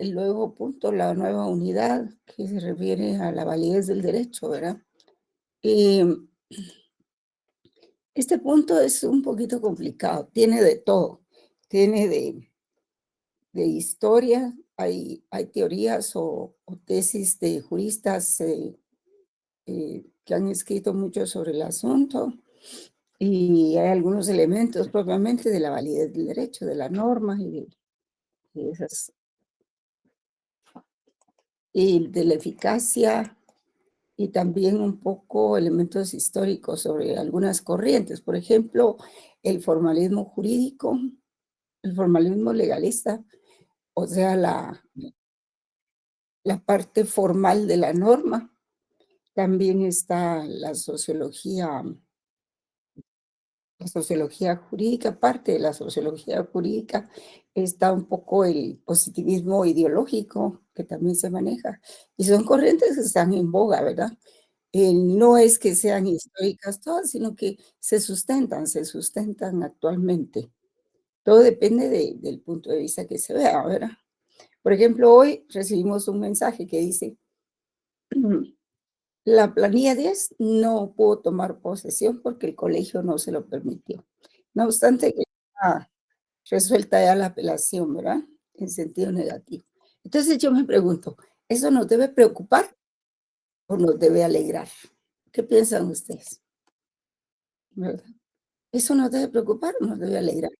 el nuevo punto, la nueva unidad que se refiere a la validez del derecho, ¿verdad? Em, este punto es un poquito complicado, tiene de todo, tiene de historia, hay teorías o tesis de juristas que han escrito mucho sobre el asunto y hay algunos elementos propiamente de la validez del derecho, de la norma de esas, y de la eficacia y también un poco elementos históricos sobre algunas corrientes. Por ejemplo, el formalismo jurídico, el formalismo legalista, o sea, la parte formal de la norma. También está la sociología jurídica, parte de la sociología jurídica está un poco el positivismo ideológico que también se maneja. Y son corrientes que están en boga, ¿verdad? No es que sean históricas todas, sino que se sustentan actualmente. Todo depende del punto de vista que se vea, ¿verdad? Por ejemplo, hoy recibimos un mensaje que dice, la planilla 10 no pudo tomar posesión porque el colegio no se lo permitió. No obstante que está resuelta ya la apelación, ¿verdad? En sentido negativo. Entonces yo me pregunto, ¿eso nos debe preocupar o nos debe alegrar? ¿Qué piensan ustedes? ¿Verdad? ¿Eso nos debe preocupar o nos debe alegrar?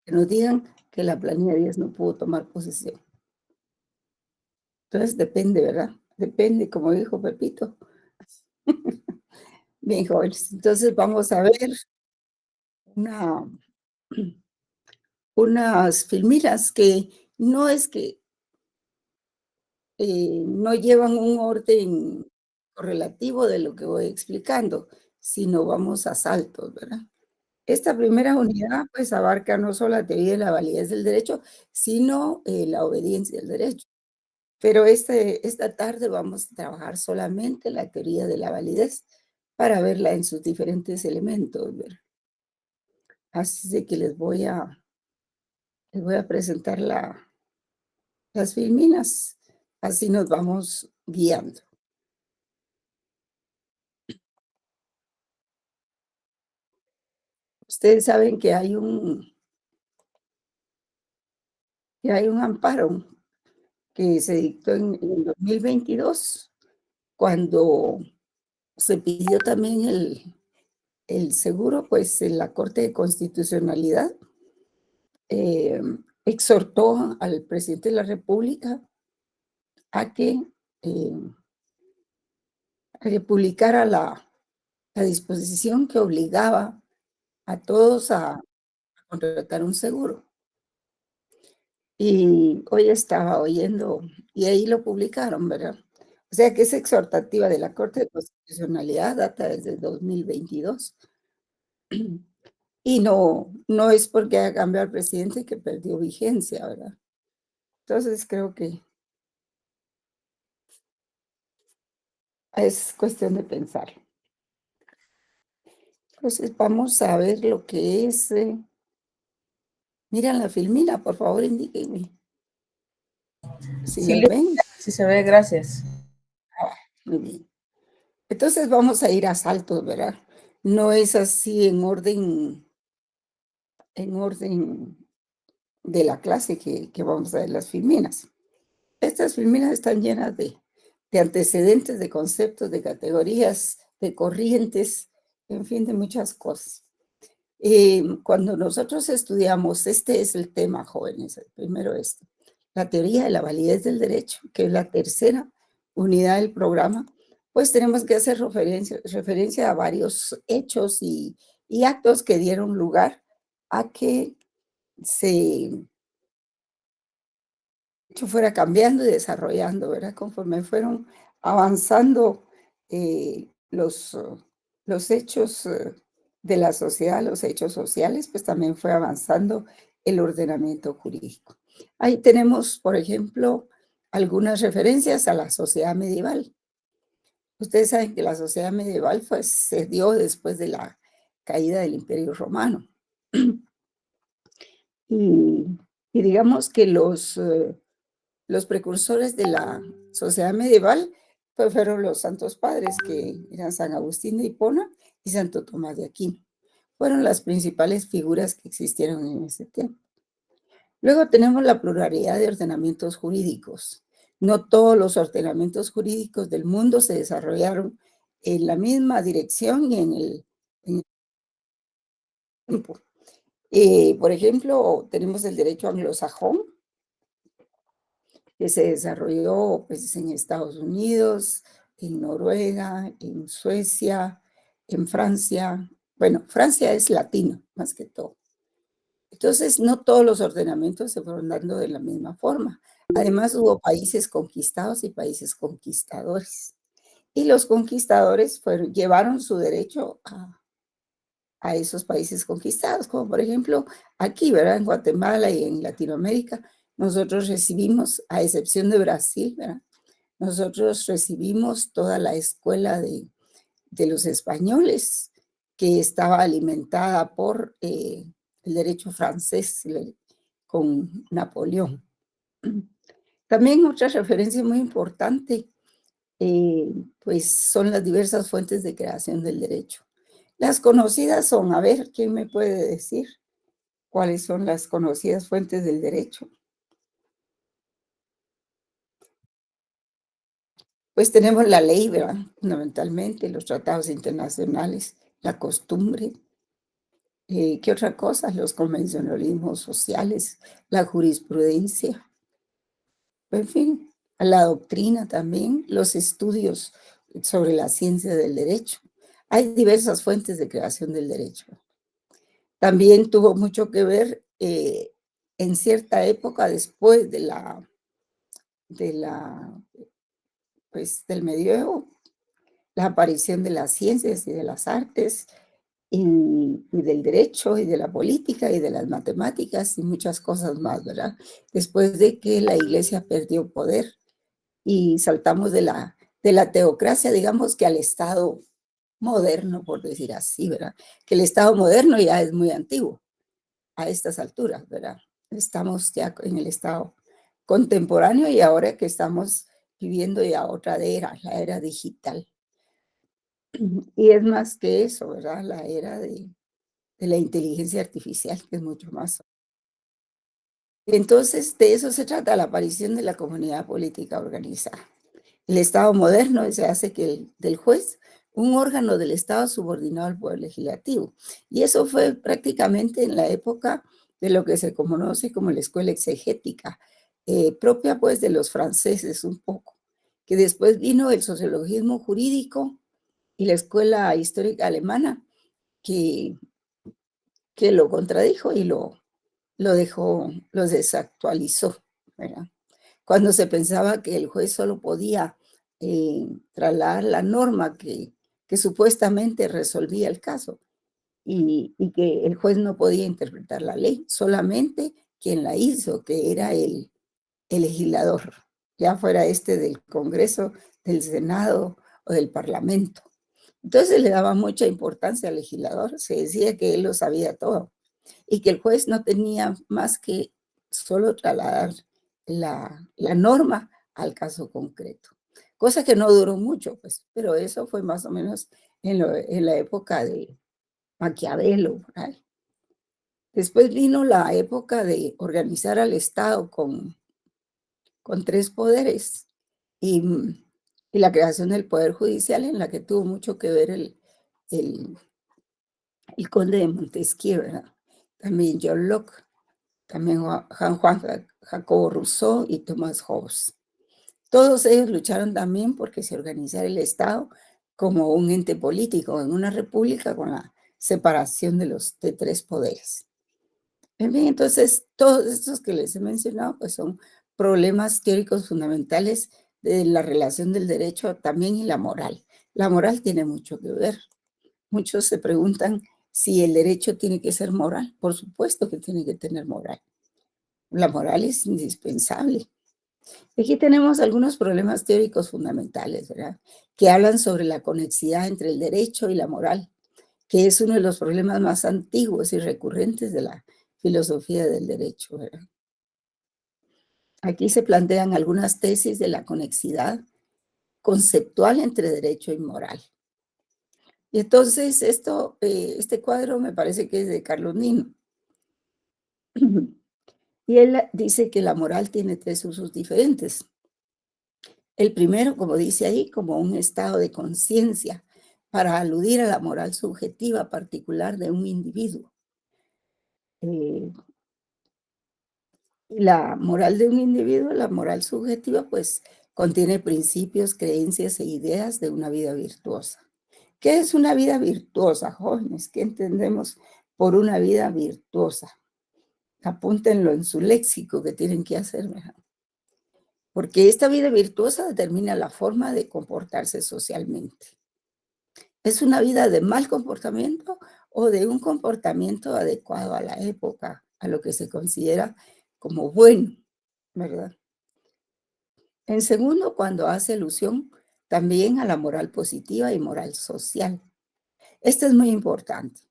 Que nos digan que la planilla 10 no pudo tomar posesión. Entonces depende, ¿verdad? Depende, como dijo Pepito. Bien, jóvenes. Entonces vamos a ver una, unas filminas que no es que no llevan un orden correlativo de lo que voy explicando, sino vamos a saltos, ¿verdad? Esta primera unidad, pues, abarca no solo la teoría de la validez del derecho, sino, la obediencia del derecho. Pero esta tarde vamos a trabajar solamente la teoría de la validez para verla en sus diferentes elementos, ¿verdad? Así de que les voy a presentar las filminas, así nos vamos guiando. Ustedes saben que hay un amparo que se dictó en el 2022 cuando se pidió también el seguro, pues, en la Corte de Constitucionalidad, exhortó al presidente de la república a eh, que publicara la disposición que obligaba a todos a contratar un seguro. Y hoy estaba oyendo, y ahí lo publicaron, ¿verdad? O sea, que esa exhortativa de la Corte de Constitucionalidad data desde 2022. Y no es porque haya cambiado el presidente que perdió vigencia, ¿verdad? Entonces, creo que es cuestión de pensar. Entonces, vamos a ver lo que es, miran la filmina, por favor, indíquenme si Sí, las ven. sí se ve, gracias. Ah, muy bien. Entonces, vamos a ir a saltos, ¿verdad? No es así en orden de la clase que vamos a ver las filminas. Estas filminas están llenas de antecedentes, de conceptos, de categorías, de corrientes, en fin, de muchas cosas. Cuando nosotros estudiamos, este es el tema, jóvenes, el primero esto, la teoría de la validez del derecho, que es la tercera unidad del programa, pues tenemos que hacer referencia a varios hechos y actos que dieron lugar a que se hecho fuera cambiando y desarrollando, ¿verdad? Conforme fueron avanzando los hechos de la sociedad, los hechos sociales, pues también fue avanzando el ordenamiento jurídico. Ahí tenemos, por ejemplo, algunas referencias a la sociedad medieval. Ustedes saben que la sociedad medieval pues, se dio después de la caída del Imperio Romano. Y, y digamos que los precursores de la sociedad medieval, pues fueron los santos padres, que eran San Agustín de Hipona y Santo Tomás de Aquino. Fueron las principales figuras que existieron en ese tiempo. Luego tenemos la pluralidad de ordenamientos jurídicos. No todos los ordenamientos jurídicos del mundo se desarrollaron en la misma dirección y en el tiempo. Por ejemplo, tenemos el derecho anglosajón, que se desarrolló pues, en Estados Unidos, en Noruega, en Suecia, en Francia. Bueno, Francia es latino, más que todo. Entonces, no todos los ordenamientos se fueron dando de la misma forma. Además, hubo países conquistados y países conquistadores. Y los conquistadores llevaron su derecho a esos países conquistados, como por ejemplo aquí, ¿verdad? En Guatemala y en Latinoamérica, nosotros recibimos, a excepción de Brasil, ¿verdad? Nosotros recibimos toda la escuela de los españoles, que estaba alimentada por el derecho francés con Napoleón. También otra referencia muy importante, pues son las diversas fuentes de creación del derecho. Las conocidas son, a ver, ¿quién me puede decir cuáles son las conocidas fuentes del derecho? Pues tenemos la ley, ¿verdad? Fundamentalmente, los tratados internacionales, la costumbre, ¿qué otra cosa? Los convencionalismos sociales, la jurisprudencia, en fin, la doctrina también, los estudios sobre la ciencia del derecho. Hay diversas fuentes de creación del derecho. También tuvo mucho que ver en cierta época después de la, pues, del medioevo, la aparición de las ciencias y de las artes y del derecho y de la política y de las matemáticas y muchas cosas más, ¿verdad? Después de que la iglesia perdió poder y saltamos de la teocracia, digamos que al Estado moderno, por decir así, ¿verdad? Que el Estado moderno ya es muy antiguo a estas alturas, ¿verdad? Estamos ya en el Estado contemporáneo y ahora que estamos viviendo ya otra era, la era digital. Y es más que eso, ¿verdad? La era de la inteligencia artificial, que es mucho más. Entonces, de eso se trata la aparición de la comunidad política organizada. El Estado moderno se hace que del juez un órgano del Estado subordinado al poder legislativo. Y eso fue prácticamente en la época de lo que se conoce como la escuela exegética, propia pues de los franceses un poco, que después vino el sociologismo jurídico y la escuela histórica alemana, que, que lo contradijo y lo dejó, lo desactualizó, ¿verdad? Cuando se pensaba que el juez solo podía trasladar la norma que supuestamente resolvía el caso y que el juez no podía interpretar la ley, solamente quien la hizo, que era el legislador, ya fuera este del Congreso, del Senado o del Parlamento. Entonces le daba mucha importancia al legislador, se decía que él lo sabía todo y que el juez no tenía más que solo trasladar la norma al caso concreto. Cosa que no duró mucho, pues, pero eso fue más o menos en la época de Maquiavelo, por ahí. Después vino la época de organizar al Estado con tres poderes y, y la creación del Poder Judicial, en la que tuvo mucho que ver el, el conde de Montesquieu, ¿verdad? También John Locke, también Juan Jacobo Rousseau y Thomas Hobbes. Todos ellos lucharon también porque se organizara el Estado como un ente político en una república con la separación de tres poderes. En fin, entonces, todos estos que les he mencionado pues son problemas teóricos fundamentales de la relación del derecho también y la moral. La moral tiene mucho que ver. Muchos se preguntan si el derecho tiene que ser moral. Por supuesto que tiene que tener moral. La moral es indispensable. Aquí tenemos algunos problemas teóricos fundamentales, ¿verdad? Que hablan sobre la conexidad entre el derecho y la moral, que es uno de los problemas más antiguos y recurrentes de la filosofía del derecho, ¿verdad? Aquí se plantean algunas tesis de la conexidad conceptual entre derecho y moral. Y entonces este cuadro me parece que es de Carlos Nino. Y él dice que la moral tiene tres usos diferentes. El primero, como dice ahí, como un estado de conciencia para aludir a la moral subjetiva particular de un individuo. Eh, la moral de un individuo, la moral subjetiva, pues contiene principios, creencias e ideas de una vida virtuosa. ¿Qué es una vida virtuosa, jóvenes? ¿Qué entendemos por una vida virtuosa? Apúntenlo en su léxico que tienen que hacer, ¿verdad? Porque esta vida virtuosa determina la forma de comportarse socialmente. ¿Es una vida de mal comportamiento o de un comportamiento adecuado a la época, a lo que se considera como bueno, verdad? En segundo, cuando hace alusión también a la moral positiva y moral social. Esto es muy importante,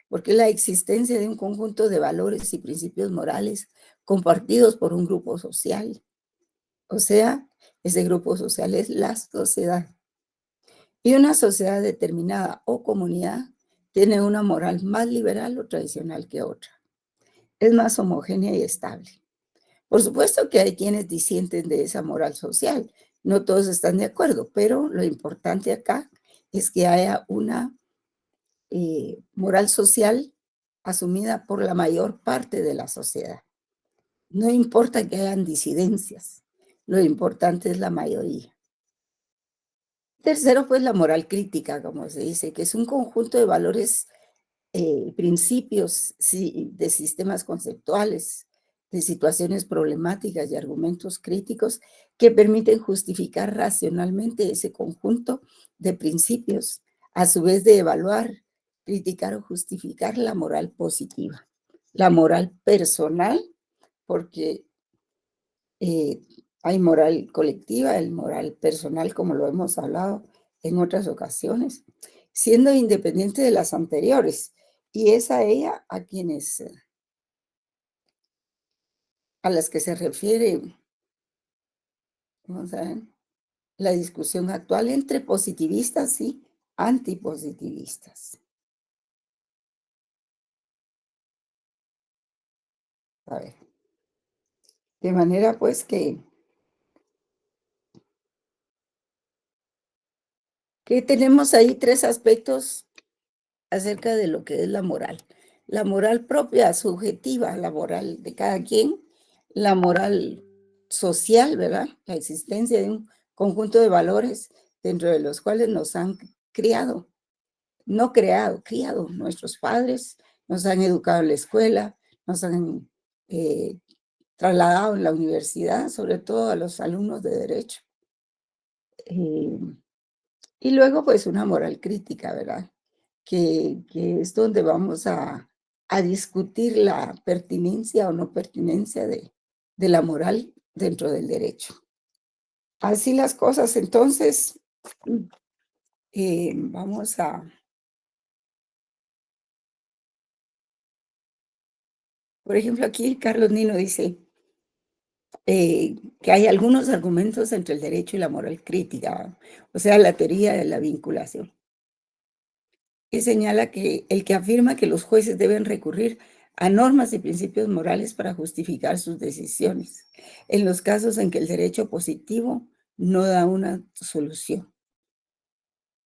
porque la existencia de un conjunto de valores y principios morales compartidos por un grupo social, o sea, ese grupo social es la sociedad. Y una sociedad determinada o comunidad tiene una moral más liberal o tradicional que otra. Es más homogénea y estable. Por supuesto que hay quienes disienten de esa moral social. No todos están de acuerdo, pero lo importante acá es que haya una moral social asumida por la mayor parte de la sociedad. No importa que hayan disidencias, lo importante es la mayoría. Tercero, pues la moral crítica, como se dice, que es un conjunto de valores, principios sí, de sistemas conceptuales, de situaciones problemáticas y argumentos críticos que permiten justificar racionalmente ese conjunto de principios, a su vez de evaluar, criticar o justificar la moral positiva. La moral personal, porque eh, hay moral colectiva, el moral personal, como lo hemos hablado en otras ocasiones, siendo independiente de las anteriores. Y es a ella a quienes, a las que se refiere, vamos a ver, la discusión actual entre positivistas y antipositivistas. A ver, de manera pues que tenemos ahí tres aspectos acerca de lo que es la moral. La moral propia, subjetiva, la moral de cada quien, la moral social, ¿verdad? La existencia de un conjunto de valores dentro de los cuales nos han criado, no creado, criado nuestros padres, nos han educado en la escuela, nos han eh, trasladado en la universidad, sobre todo a los alumnos de derecho. Eh, y luego, pues, una moral crítica, ¿verdad? Que es donde vamos a discutir la pertinencia o no pertinencia de la moral dentro del derecho. Así las cosas, entonces, vamos a, por ejemplo, aquí Carlos Nino dice que hay algunos argumentos entre el derecho y la moral crítica, ¿va? O sea, la teoría de la vinculación. Y señala que el que afirma que los jueces deben recurrir a normas y principios morales para justificar sus decisiones, en los casos en que el derecho positivo no da una solución.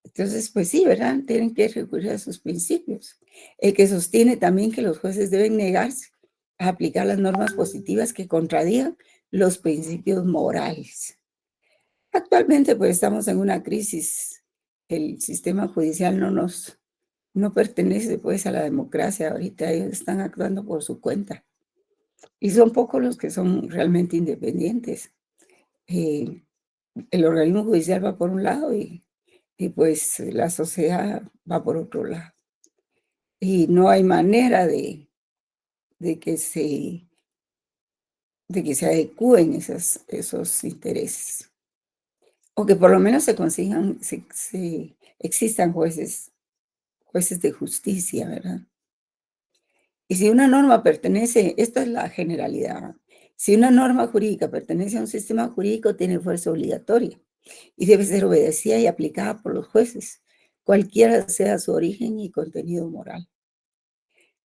Entonces, pues sí, ¿verdad? Tienen que recurrir a sus principios. El que sostiene también que los jueces deben negarse a aplicar las normas positivas que contradigan los principios morales. Actualmente, pues estamos en una crisis. El sistema judicial no pertenece pues a la democracia, ahorita ellos están actuando por su cuenta y son pocos los que son realmente independientes. Eh, el organismo judicial va por un lado y pues la sociedad va por otro lado. Y no hay manera de que se, de que se adecúen esos intereses o que por lo menos se consigan, existan jueces de justicia, ¿verdad? Y si una norma pertenece, esta es la generalidad, Si una norma jurídica pertenece a un sistema jurídico, tiene fuerza obligatoria y debe ser obedecida y aplicada por los jueces, cualquiera sea su origen y contenido moral.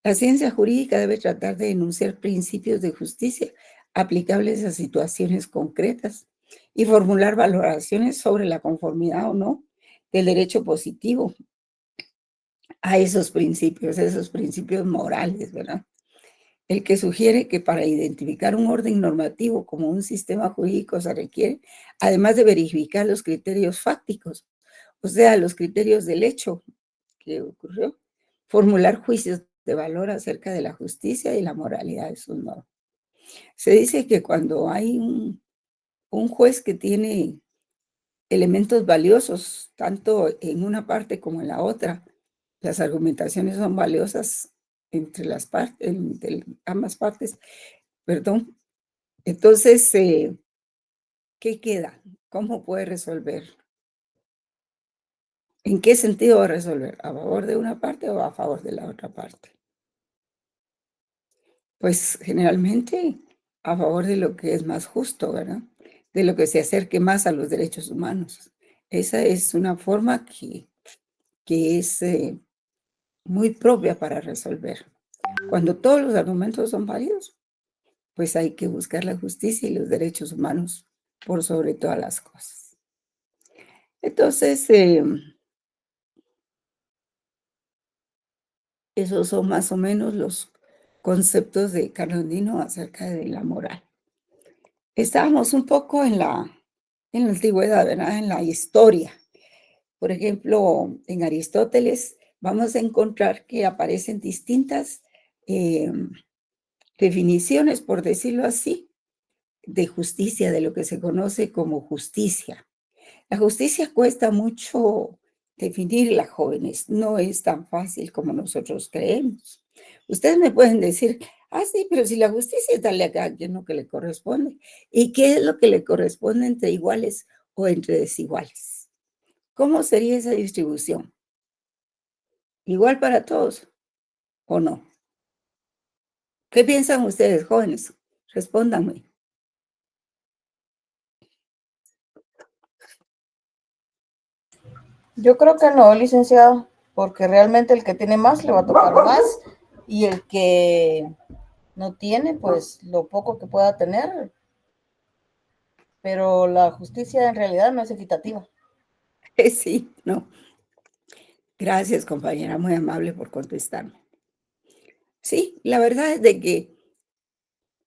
La ciencia jurídica debe tratar de enunciar principios de justicia aplicables a situaciones concretas y formular valoraciones sobre la conformidad o no del derecho positivo a esos principios morales, ¿verdad? El que sugiere que para identificar un orden normativo como un sistema jurídico se requiere, además de verificar los criterios fácticos, o sea, los criterios del hecho que ocurrió, formular juicios de valor acerca de la justicia y la moralidad de sus normas. Se dice que cuando hay un juez que tiene elementos valiosos, tanto en una parte como en la otra, las argumentaciones son valiosas entre las partes, entre ambas partes, perdón. Entonces, ¿qué queda? ¿Cómo puede resolver? ¿En qué sentido va a resolver? ¿A favor de una parte o a favor de la otra parte? Pues generalmente a favor de lo que es más justo, ¿verdad? De lo que se acerque más a los derechos humanos. Esa es una forma que es muy propia para resolver. Cuando todos los argumentos son válidos, pues hay que buscar la justicia y los derechos humanos por sobre todas las cosas. Entonces, esos son más o menos los conceptos de Carolino acerca de la moral. Estábamos un poco en la antigüedad, ¿verdad? En la historia. Por ejemplo, en Aristóteles vamos a encontrar que aparecen distintas definiciones, por decirlo así, de justicia, de lo que se conoce como justicia. La justicia cuesta mucho definirla, jóvenes, no es tan fácil como nosotros creemos. Ustedes me pueden decir, ah, sí, pero si la justicia es darle a cada quien lo que le corresponde. ¿Y qué es lo que le corresponde entre iguales o entre desiguales? ¿Cómo sería esa distribución? ¿Igual para todos o no? ¿Qué piensan ustedes, jóvenes? Respóndanme. Yo creo que no, licenciado, porque realmente el que tiene más le va a tocar más y el que no tiene, pues lo poco que pueda tener, pero la justicia en realidad no es equitativa. Sí, no. Gracias, compañera, muy amable por contestarme. Sí, la verdad es de que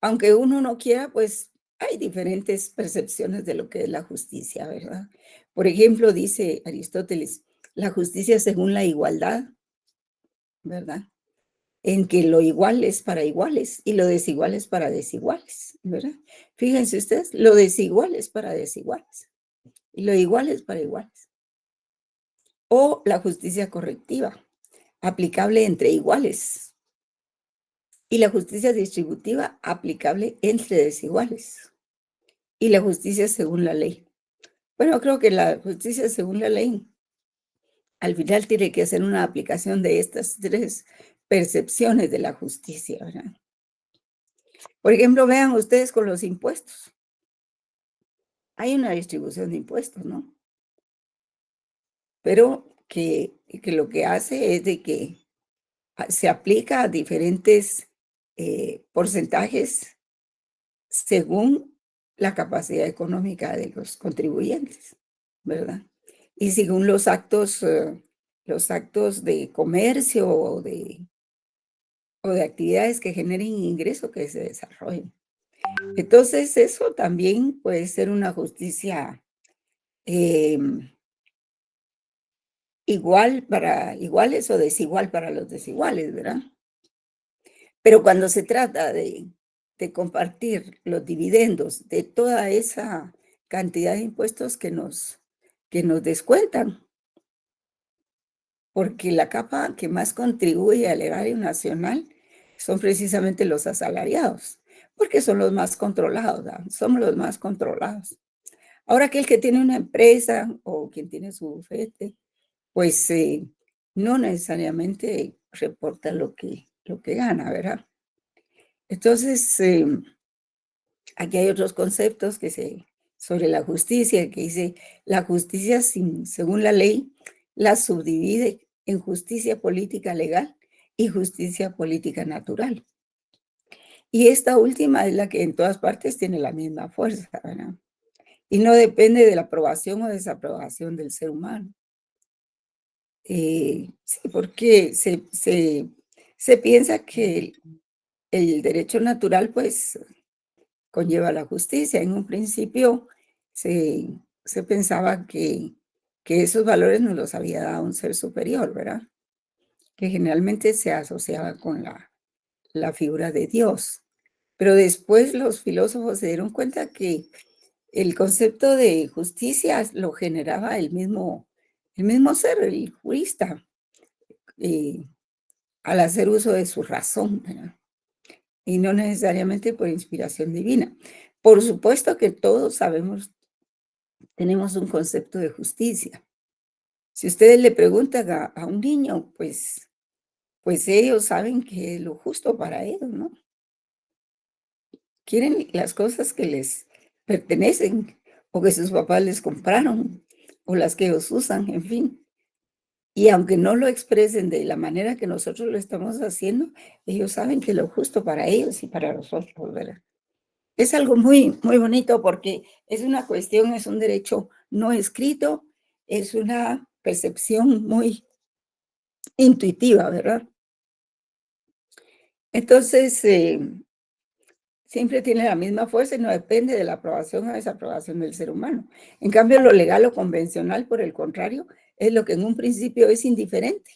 aunque uno no quiera, pues hay diferentes percepciones de lo que es la justicia, ¿verdad? Por ejemplo, dice Aristóteles, la justicia según la igualdad, ¿verdad? En que lo igual es para iguales y lo desigual es para desiguales, ¿verdad? Fíjense ustedes, lo desigual es para desiguales y lo igual es para iguales. O la justicia correctiva, aplicable entre iguales, y la justicia distributiva, aplicable entre desiguales, y la justicia según la ley. Bueno, creo que la justicia según la ley al final tiene que hacer una aplicación de estas tres percepciones de la justicia, ¿verdad? Por ejemplo, vean ustedes con los impuestos. Hay una distribución de impuestos, ¿no? Pero que lo que hace es de que se aplica a diferentes porcentajes según la capacidad económica de los contribuyentes, ¿verdad? Y según los actos de comercio o de actividades que generen ingreso que se desarrollen. Entonces, eso también puede ser una justicia igual para iguales o desigual para los desiguales, ¿verdad? Pero cuando se trata de compartir los dividendos de toda esa cantidad de impuestos que nos descuentan, porque la capa que más contribuye al erario nacional son precisamente los asalariados, porque son los más controlados, ¿verdad? Somos los más controlados. Ahora aquel que tiene una empresa o quien tiene su bufete, pues no necesariamente reporta lo que gana, ¿verdad? Entonces, Aquí hay otros conceptos sobre la justicia, que dice, la justicia según la ley la subdivide en justicia política legal y justicia política natural. Y esta última es la que en todas partes tiene la misma fuerza, ¿verdad? Y no depende de la aprobación o desaprobación del ser humano. Sí, porque se piensa que el derecho natural, pues, conlleva la justicia. En un principio se, se pensaba que esos valores nos los había dado un ser superior, ¿verdad? Que generalmente se asociaba con la figura de Dios. Pero después los filósofos se dieron cuenta que el concepto de justicia lo generaba el mismo ser, el jurista, eh, al hacer uso de su razón, ¿verdad? Y no necesariamente por inspiración divina. Por supuesto que todos sabemos, tenemos un concepto de justicia. Si ustedes le preguntan a un niño, pues ellos saben que es lo justo para ellos, ¿no? Quieren las cosas que les pertenecen o que sus papás les compraron o las que ellos usan, en fin. Y aunque no lo expresen de la manera que nosotros lo estamos haciendo, ellos saben que es lo justo para ellos y para nosotros, ¿verdad? Es algo muy, muy bonito porque es una cuestión, es un derecho no escrito, es una percepción muy intuitiva, ¿verdad? Entonces, siempre tiene la misma fuerza y no depende de la aprobación o desaprobación del ser humano. En cambio, lo legal o convencional, por el contrario, es lo que en un principio es indiferente,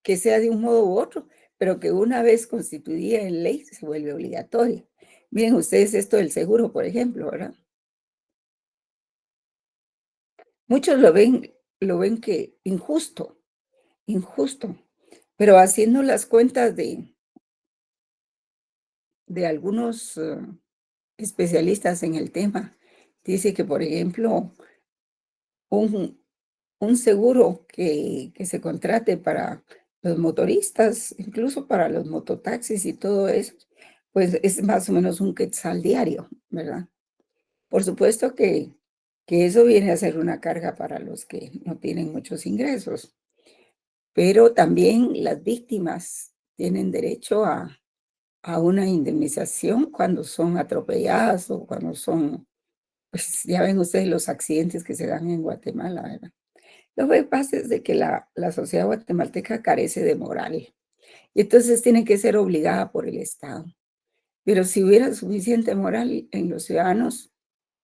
que sea de un modo u otro, pero que una vez constituida en ley se vuelve obligatoria. Miren ustedes esto del seguro, por ejemplo, ¿verdad? Muchos lo ven que injusto, injusto, pero haciendo las cuentas de algunos especialistas en el tema, dice que, por ejemplo, un, un seguro que se contrate para los motoristas, incluso para los mototaxis y todo eso, pues es más o menos un quetzal diario, ¿verdad? Por supuesto que eso viene a ser una carga para los que no tienen muchos ingresos, pero también las víctimas tienen derecho a una indemnización cuando son atropelladas o cuando son, pues ya ven ustedes los accidentes que se dan en Guatemala, ¿verdad? Lo que pasa es de que la sociedad guatemalteca carece de moral y entonces tiene que ser obligada por el Estado. Pero si hubiera suficiente moral en los ciudadanos,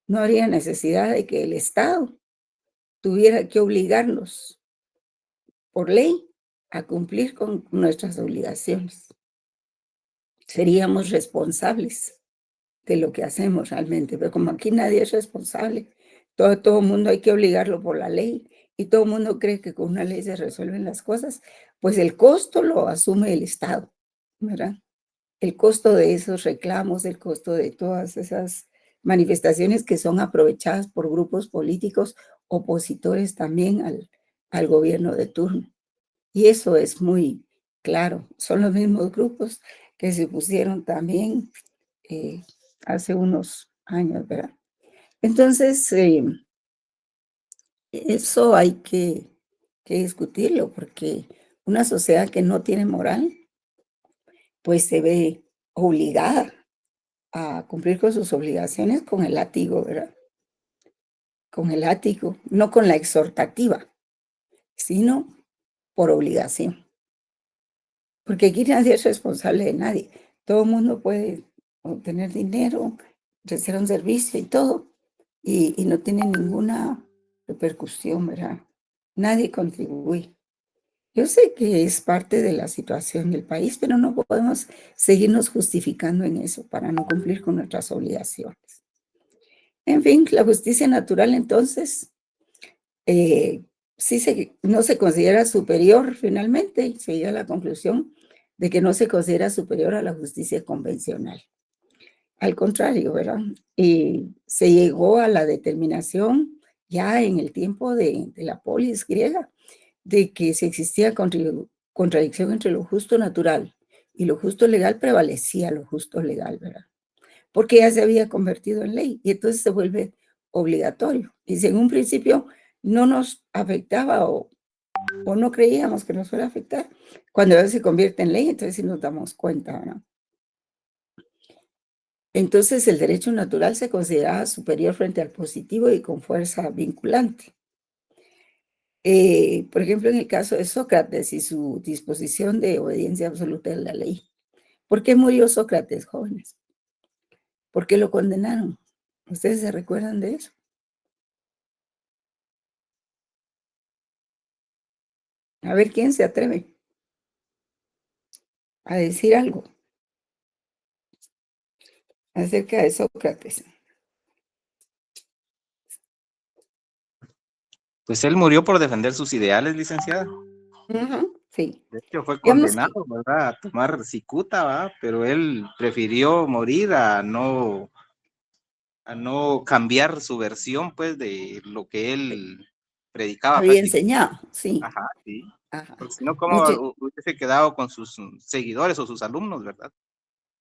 no habría necesidad de que el Estado tuviera que obligarnos por ley a cumplir con nuestras obligaciones. Seríamos responsables de lo que hacemos realmente, pero como aquí nadie es responsable, todo el mundo hay que obligarlo por la ley y todo el mundo cree que con una ley se resuelven las cosas, pues el costo lo asume el Estado, ¿verdad? El costo de esos reclamos, el costo de todas esas manifestaciones que son aprovechadas por grupos políticos opositores también al gobierno de turno. Y eso es muy claro, son los mismos grupos que se pusieron también eh, hace unos años, ¿verdad? Entonces, eso hay que discutirlo porque una sociedad que no tiene moral, pues se ve obligada a cumplir con sus obligaciones con el látigo, ¿verdad? Con el látigo, no con la exhortativa, sino por obligación. Porque aquí nadie es responsable de nadie. Todo el mundo puede obtener dinero, ofrecer un servicio y todo, y no tiene ninguna repercusión, ¿verdad? Nadie contribuye. Yo sé que es parte de la situación del país, pero no podemos seguirnos justificando en eso para no cumplir con nuestras obligaciones. En fin, la justicia natural entonces sí no se considera superior finalmente, y se llega a la conclusión de que no se considera superior a la justicia convencional. Al contrario, ¿verdad? Y se llegó a la determinación ya en el tiempo de la polis griega, de que si existía contradicción entre lo justo natural y lo justo legal, prevalecía lo justo legal, ¿verdad? porque ya se había convertido en ley y entonces se vuelve obligatorio. Y si en un principio no nos afectaba o no creíamos que nos fuera a afectar, cuando ya se convierte en ley, entonces sí nos damos cuenta, ¿no? Entonces el derecho natural se consideraba superior frente al positivo y con fuerza vinculante. Por ejemplo, en el caso de Sócrates y su disposición de obediencia absoluta de la ley. ¿Por qué murió Sócrates, jóvenes? ¿Por qué lo condenaron? ¿Ustedes se recuerdan de eso? A ver, ¿quién se atreve a decir algo acerca de Sócrates? Pues él murió por defender sus ideales, licenciada. Sí, De hecho, fue digamos que condenado, ¿verdad? A tomar cicuta, ¿va? Pero él prefirió morir a no cambiar su versión, pues, de lo que él predicaba había prácticamente. enseñado, sí, Ajá, sí. ajá. Porque si no, Mucho, ¿cómo hubiese quedado con sus seguidores o sus alumnos, verdad?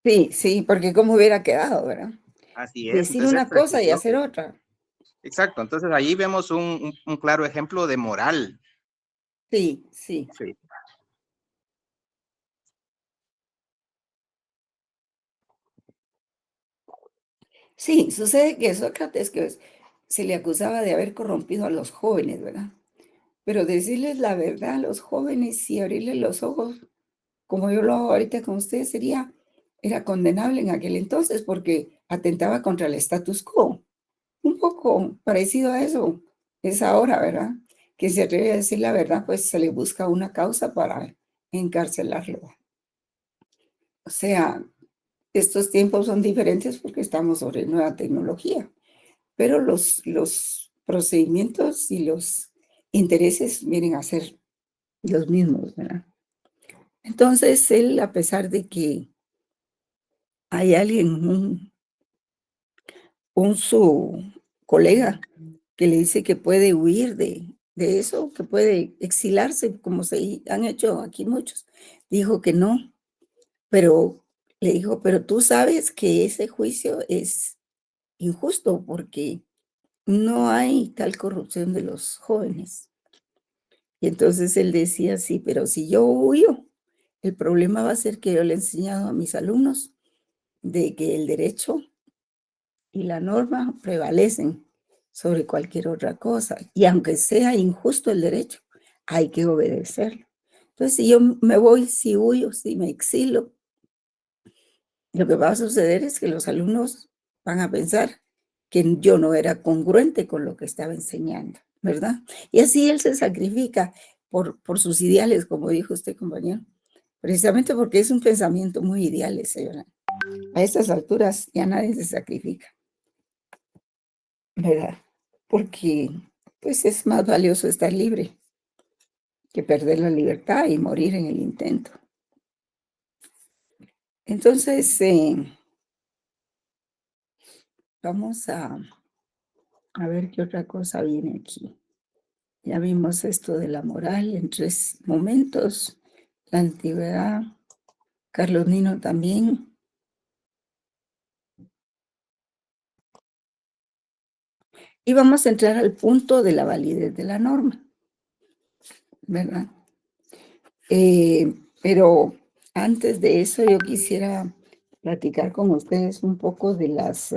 sí, sí, porque cómo hubiera quedado, ¿verdad? Así es. Decir Entonces él una cosa y prefirió. hacer otra. Exacto. Entonces allí vemos un claro ejemplo de moral. Sí, sí. Sí. Sí, sucede que Sócrates se le acusaba de haber corrompido a los jóvenes, ¿verdad? Pero decirles la verdad a los jóvenes y abrirles los ojos, como yo lo hago ahorita con ustedes, era condenable en aquel entonces porque atentaba contra el status quo. Un poco parecido a eso es ahora, ¿verdad? Que se atreve a decir la verdad, pues se le busca una causa para encarcelarlo. O sea, estos tiempos son diferentes porque estamos sobre nueva tecnología, pero los procedimientos y los intereses vienen a ser los mismos, ¿verdad? Entonces, él, a pesar de que hay alguien, su colega, que le dice que puede huir de eso, que puede exilarse, como se han hecho aquí muchos, dijo que no, pero le dijo, pero tú sabes que ese juicio es injusto porque no hay tal corrupción de los jóvenes. Y entonces él decía, sí, pero si yo huyo, el problema va a ser que yo le he enseñado a mis alumnos de que el derecho y la norma prevalecen sobre cualquier otra cosa. Y aunque sea injusto el derecho, hay que obedecerlo. Entonces, si yo me voy, si huyo, si me exilo, lo que va a suceder es que los alumnos van a pensar que yo no era congruente con lo que estaba enseñando, ¿verdad? Y así él se sacrifica por sus ideales, como dijo usted, compañero, precisamente porque es un pensamiento muy ideal, señora. A estas alturas ya nadie se sacrifica, ¿verdad? Porque pues es más valioso estar libre que perder la libertad y morir en el intento. Entonces, vamos a ver qué otra cosa viene aquí. Ya vimos esto de la moral en 3 momentos, la antigüedad, Carlos Nino también. Y vamos a entrar al punto de la validez de la norma, ¿verdad? Pero antes de eso yo quisiera platicar con ustedes un poco de las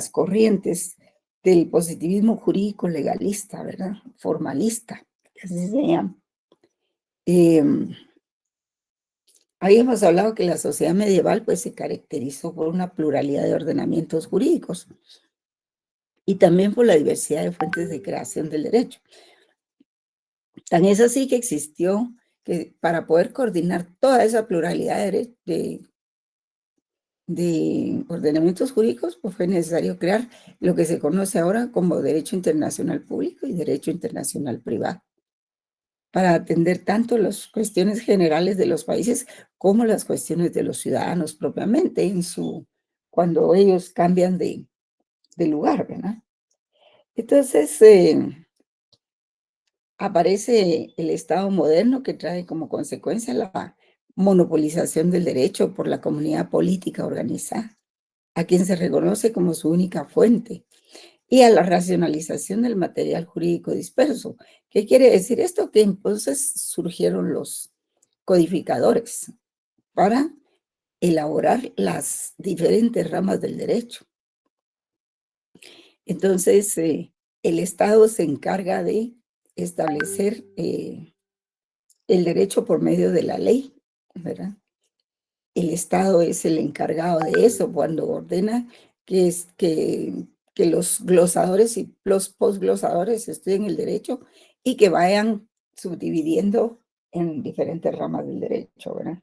corrientes del positivismo jurídico legalista, ¿verdad? Formalista, así se llama. Habíamos hablado que la sociedad medieval pues se caracterizó por una pluralidad de ordenamientos jurídicos y también por la diversidad de fuentes de creación del derecho. Tan es así que existió que para poder coordinar toda esa pluralidad de ordenamientos jurídicos, pues fue necesario crear lo que se conoce ahora como derecho internacional público y derecho internacional privado, para atender tanto las cuestiones generales de los países como las cuestiones de los ciudadanos propiamente cuando ellos cambian de lugar, ¿verdad? Entonces, aparece el Estado moderno que trae como consecuencia monopolización del derecho por la comunidad política organizada, a quien se reconoce como su única fuente, y a la racionalización del material jurídico disperso. ¿Qué quiere decir esto? Que entonces surgieron los codificadores para elaborar las diferentes ramas del derecho. Entonces, el Estado se encarga de establecer el derecho por medio de la ley, ¿verdad? El Estado es el encargado de eso cuando ordena que los glosadores y los posglosadores estudien el derecho y que vayan subdividiendo en diferentes ramas del derecho, ¿verdad?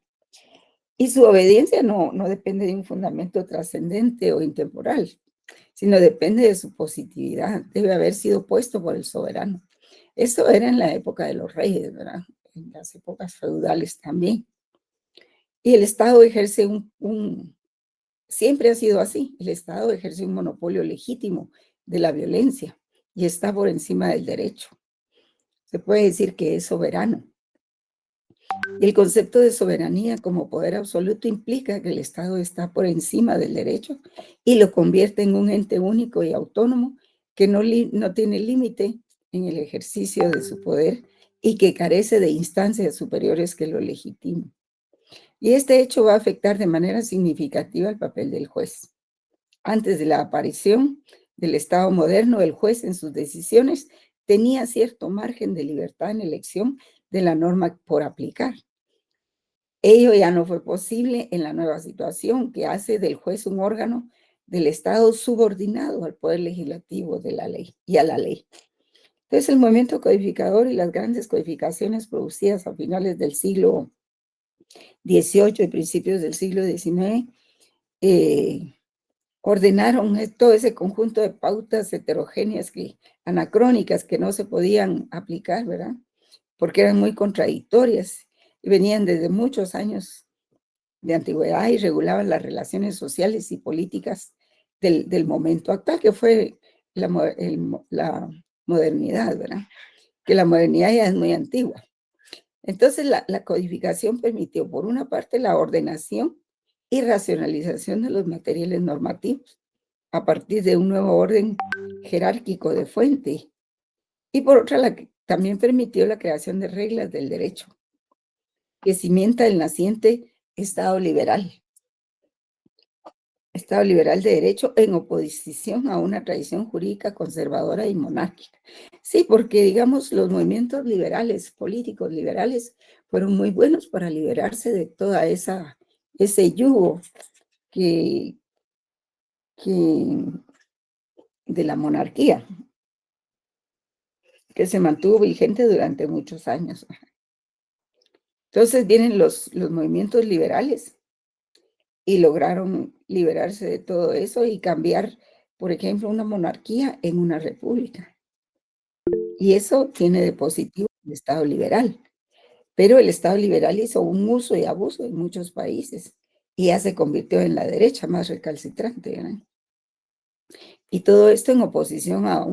Y su obediencia no depende de un fundamento trascendente o intemporal, sino depende de su positividad. Debe haber sido puesto por el soberano. Eso era en la época de los reyes, ¿verdad? En las épocas feudales también. Y el Estado ejerce siempre ha sido así, el Estado ejerce un monopolio legítimo de la violencia y está por encima del derecho. Se puede decir que es soberano. El concepto de soberanía como poder absoluto implica que el Estado está por encima del derecho y lo convierte en un ente único y autónomo que no tiene límite en el ejercicio de su poder y que carece de instancias superiores que lo legitimen. Y este hecho va a afectar de manera significativa el papel del juez. Antes de la aparición del Estado moderno, el juez en sus decisiones tenía cierto margen de libertad en elección de la norma por aplicar. Ello ya no fue posible en la nueva situación que hace del juez un órgano del Estado subordinado al poder legislativo de la ley y a la ley. Entonces, el movimiento codificador y las grandes codificaciones producidas a finales del siglo XVIII y principios del siglo XIX ordenaron todo ese conjunto de pautas heterogéneas anacrónicas que no se podían aplicar, ¿verdad? Porque eran muy contradictorias y venían desde muchos años de antigüedad y regulaban las relaciones sociales y políticas del momento actual, que fue la modernidad, ¿verdad? Que la modernidad ya es muy antigua. Entonces, la codificación permitió, por una parte, la ordenación y racionalización de los materiales normativos a partir de un nuevo orden jerárquico de fuente, y por otra, también permitió la creación de reglas del derecho, que cimienta el naciente Estado liberal de derecho en oposición a una tradición jurídica conservadora y monárquica. Sí, porque digamos los movimientos liberales, políticos liberales, fueron muy buenos para liberarse de toda ese yugo de la monarquía, que se mantuvo vigente durante muchos años. Entonces vienen los movimientos liberales y lograron liberarse de todo eso y cambiar, por ejemplo, una monarquía en una república. Y eso tiene de positivo el Estado liberal. Pero el Estado liberal hizo un uso y abuso en muchos países y ya se convirtió en la derecha más recalcitrante, ¿verdad? Y todo esto en oposición a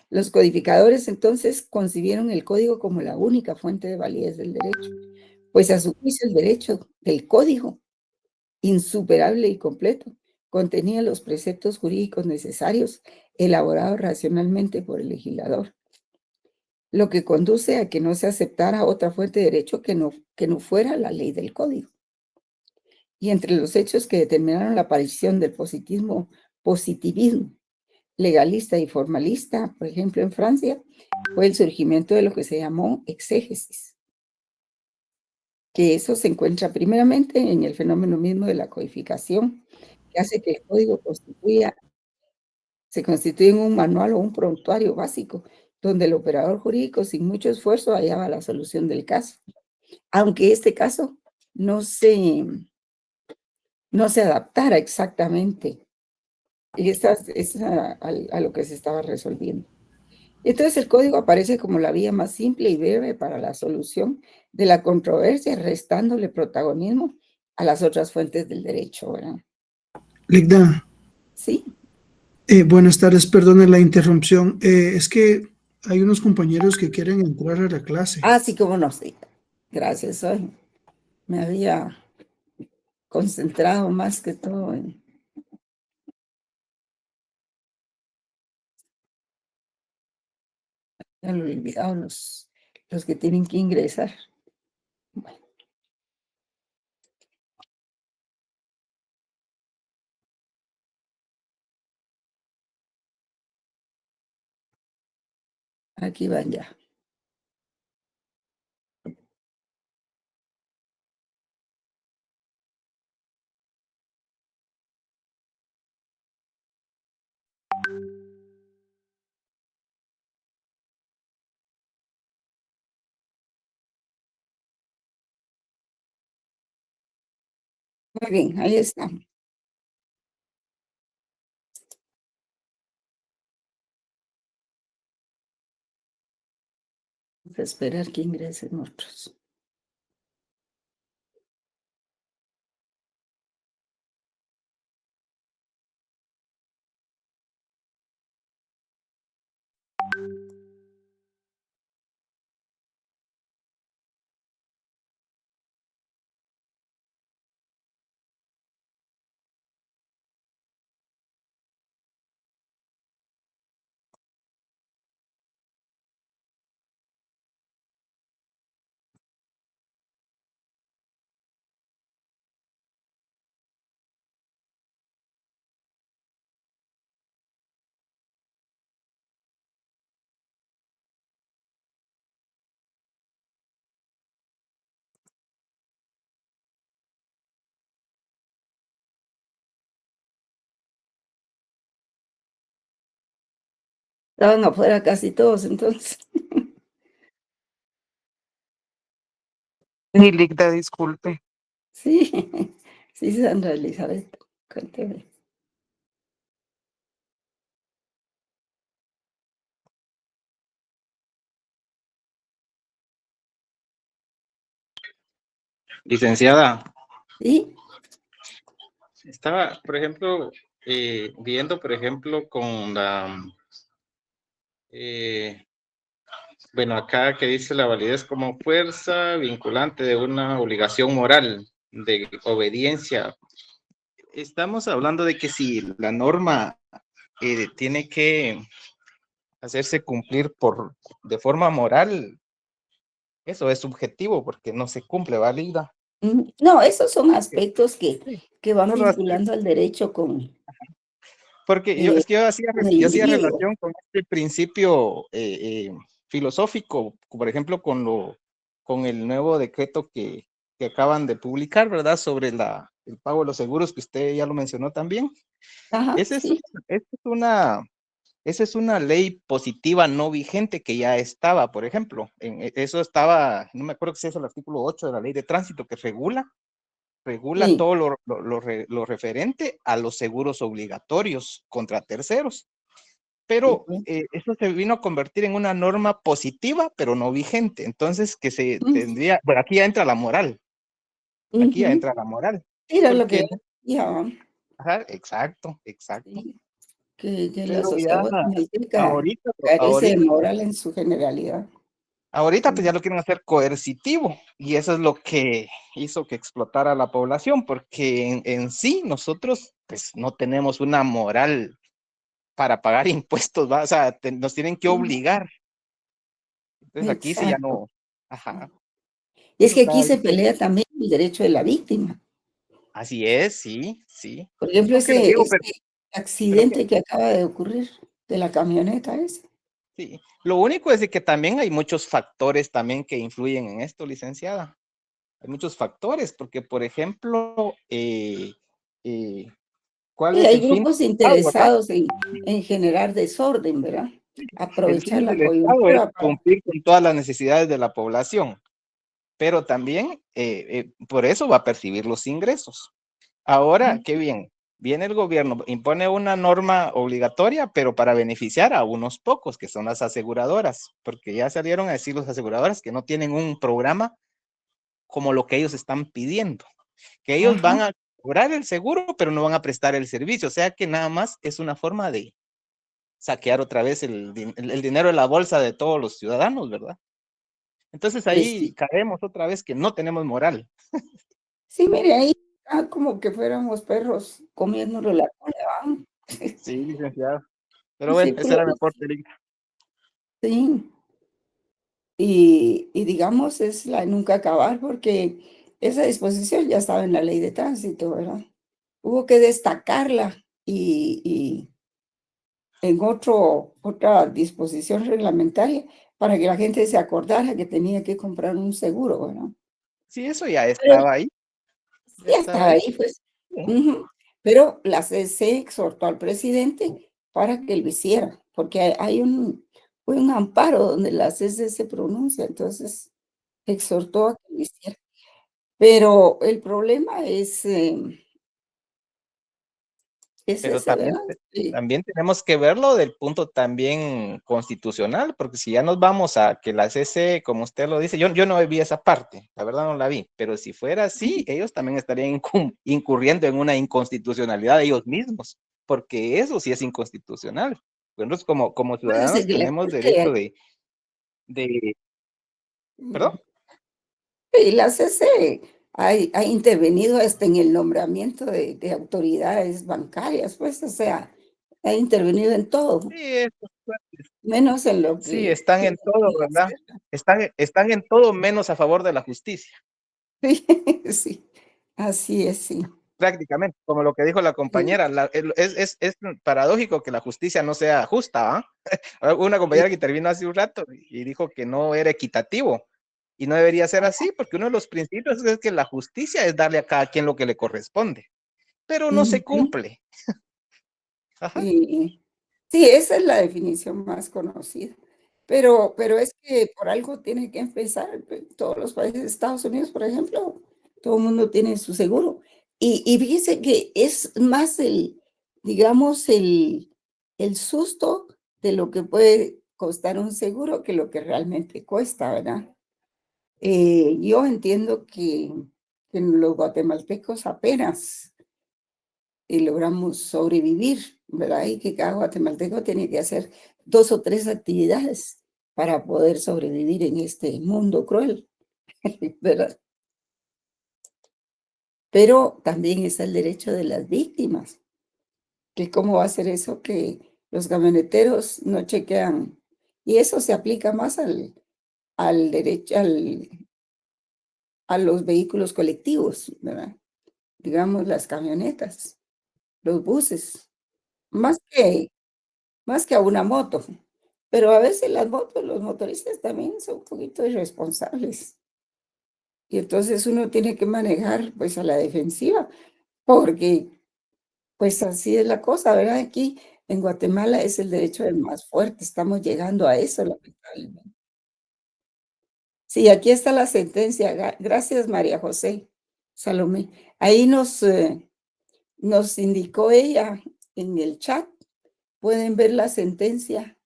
los codificadores entonces concibieron el código como la única fuente de validez del derecho, pues a su juicio el derecho del código, insuperable y completo, contenía los preceptos jurídicos necesarios elaborados racionalmente por el legislador, lo que conduce a que no se aceptara otra fuente de derecho que no fuera la ley del código. Y entre los hechos que determinaron la aparición del positivismo legalista y formalista, por ejemplo, en Francia, fue el surgimiento de lo que se llamó exégesis, que eso se encuentra primeramente en el fenómeno mismo de la codificación, que hace que el código se constituya en un manual o un prontuario básico, donde el operador jurídico sin mucho esfuerzo hallaba la solución del caso, aunque este caso no se adaptara exactamente a lo que se estaba resolviendo. Entonces el código aparece como la vía más simple y breve para la solución de la controversia, restándole protagonismo a las otras fuentes del derecho, ¿verdad? Ligda, Sí. Buenas tardes, perdone la interrupción. Es que hay unos compañeros que quieren entrar a la clase. Ah, sí, cómo no, sí. Gracias, hoy me había concentrado más que todo en... Ya lo he olvidado, los que tienen que ingresar. Bueno, aquí van ya. Muy bien, ahí está. Vamos a esperar que ingresen otros. Estaban afuera casi todos, entonces. Sí, Ligda, disculpe. Sí, sí, Sandra Elizabeth, cuénteme. Licenciada, Sí, estaba, por ejemplo, viendo, por ejemplo, con la, bueno, acá que dice la validez como fuerza vinculante de una obligación moral de obediencia. Estamos hablando de que si la norma tiene que hacerse cumplir de forma moral, eso es subjetivo porque no se cumple, válida. no, esos son aspectos Sí, que van solo así. vinculando al derecho con, Porque eh, es que con el yo hacía individuo. relación con este principio filosófico, por ejemplo, con el nuevo decreto que acaban de publicar, ¿verdad? Sobre el pago de los seguros, que usted ya lo mencionó también. Ajá, Esa es, sí, esa es una, esa es una ley positiva no vigente que ya estaba, por ejemplo. Eso estaba, no me acuerdo si es el artículo 8 de la ley de tránsito que regula sí. todo lo referente a los seguros obligatorios contra terceros. Pero Ujú, eso se vino a convertir en una norma positiva, pero no vigente. Entonces, que se ujú, tendría, bueno, aquí ya ujú. entra la moral, Era lo que porque, yo decía, ¿va? ajá, exacto, exacto. Sí, que la Pero ya, sociedad guatemalteca ahorita, carece de ahorita, moral en su generalidad. ahorita pues Sí, ya lo quieren hacer coercitivo y eso es lo que hizo que explotara la población, porque en sí nosotros pues no tenemos una moral para pagar impuestos, ¿va? O sea, nos tienen que sí, obligar. Entonces aquí sí ya exacto. no, ajá, Y es eso que aquí estaba se bien. pelea también el derecho de la víctima. Así es, sí, sí. Por ejemplo, Aunque le digo, ese pero que accidente que acaba de ocurrir de la camioneta esa. sí. Lo único es de que también hay muchos factores también que influyen en esto, licenciada. Hay muchos factores, porque por ejemplo, eh, ¿cuál Sí, es hay el fin grupos del Estado, verdad? interesados en generar desorden, ¿verdad? El Aprovechar fin la del Estado es coyuntura para... cumplir con todas las necesidades de la población, pero también por eso va a percibir los ingresos. Ahora, qué bien, viene el gobierno, impone una norma obligatoria, pero para beneficiar a unos pocos, que son las aseguradoras, porque ya salieron a decir las aseguradoras que no tienen un programa como lo que ellos están pidiendo, que ellos Ajá, van a cobrar el seguro, pero no van a prestar el servicio, o sea que nada más es una forma de saquear otra vez el dinero de la bolsa de todos los ciudadanos, ¿verdad? Entonces Pues ahí sí, caemos otra vez que no tenemos moral. sí, mire, ahí está como que fuéramos perros comiéndolo la cola, ¿va? Sí, licenciado. Pero Un bueno, ese círculo era mi vicioso, aporte, Lic. sí. Y digamos, es la de nunca acabar, porque esa disposición ya estaba en la ley de tránsito, ¿verdad? Hubo que destacarla y en otra disposición reglamentaria para que la gente se acordara que tenía que comprar un seguro, ¿verdad? Sí, eso ya Pero estaba ahí. Ya ya estaba estaba ahí. ahí, pues. Sí. Ujú. Pero la CC exhortó al presidente para que lo hiciera, porque hay un amparo donde la CC se pronuncia, entonces exhortó a que lo hiciera. Pero el problema es Pero ese, también, ¿verdad? Sí. también tenemos que verlo del punto también constitucional, porque si ya nos vamos a que la CC, como usted lo dice, yo no vi esa parte, la verdad no la vi, pero si fuera así, ellos también estarían incurriendo en una inconstitucionalidad de ellos mismos, porque eso sí es inconstitucional. Nosotros como Acuérdense ciudadanos que la tenemos derecho CC, de, ¿perdón? mm, y la CC ha intervenido hasta en el nombramiento de autoridades bancarias, pues, o sea, ha intervenido en todo, Sí, eso, menos en lo sí, que están en todo, debería ¿verdad? hacer. Están en todo menos a favor de la justicia. Sí, sí, así es, sí. Prácticamente, como lo que dijo la Sí, compañera, es paradójico que la justicia no sea justa, ¿ah? Una sí, compañera que intervino hace un rato y dijo que no era equitativo y no debería ser así, porque uno de los principios es que la justicia es darle a cada quien lo que le corresponde, pero no se ujú, cumple. Ajá. sí. Sí, esa es la definición más conocida. Pero es que por algo tiene que empezar. Todos los países de Estados Unidos, por ejemplo, todo el mundo tiene su seguro. Y fíjese que es más digamos, el susto de lo que puede costar un seguro que lo que realmente cuesta, ¿verdad? Yo entiendo que los guatemaltecos apenas logramos sobrevivir, ¿verdad? Y que cada guatemalteco tiene que hacer 2 o 3 actividades para poder sobrevivir en este mundo cruel, ¿verdad? Pero también está el derecho de las víctimas, que cómo va a ser eso que los camioneteros no chequean, y eso se aplica más al derecho a los vehículos colectivos, ¿verdad? Digamos, las camionetas, los buses, más que más que a una moto. Pero a veces las motos, los motoristas también son un poquito irresponsables. Y entonces uno tiene que manejar pues a la defensiva, porque pues así es la cosa, ¿verdad? Aquí en Guatemala es el derecho del más fuerte, estamos llegando a eso, lamentablemente. Sí, aquí está la sentencia. Gracias, María José Salomé. Ahí nos indicó ella en el chat. Pueden ver la sentencia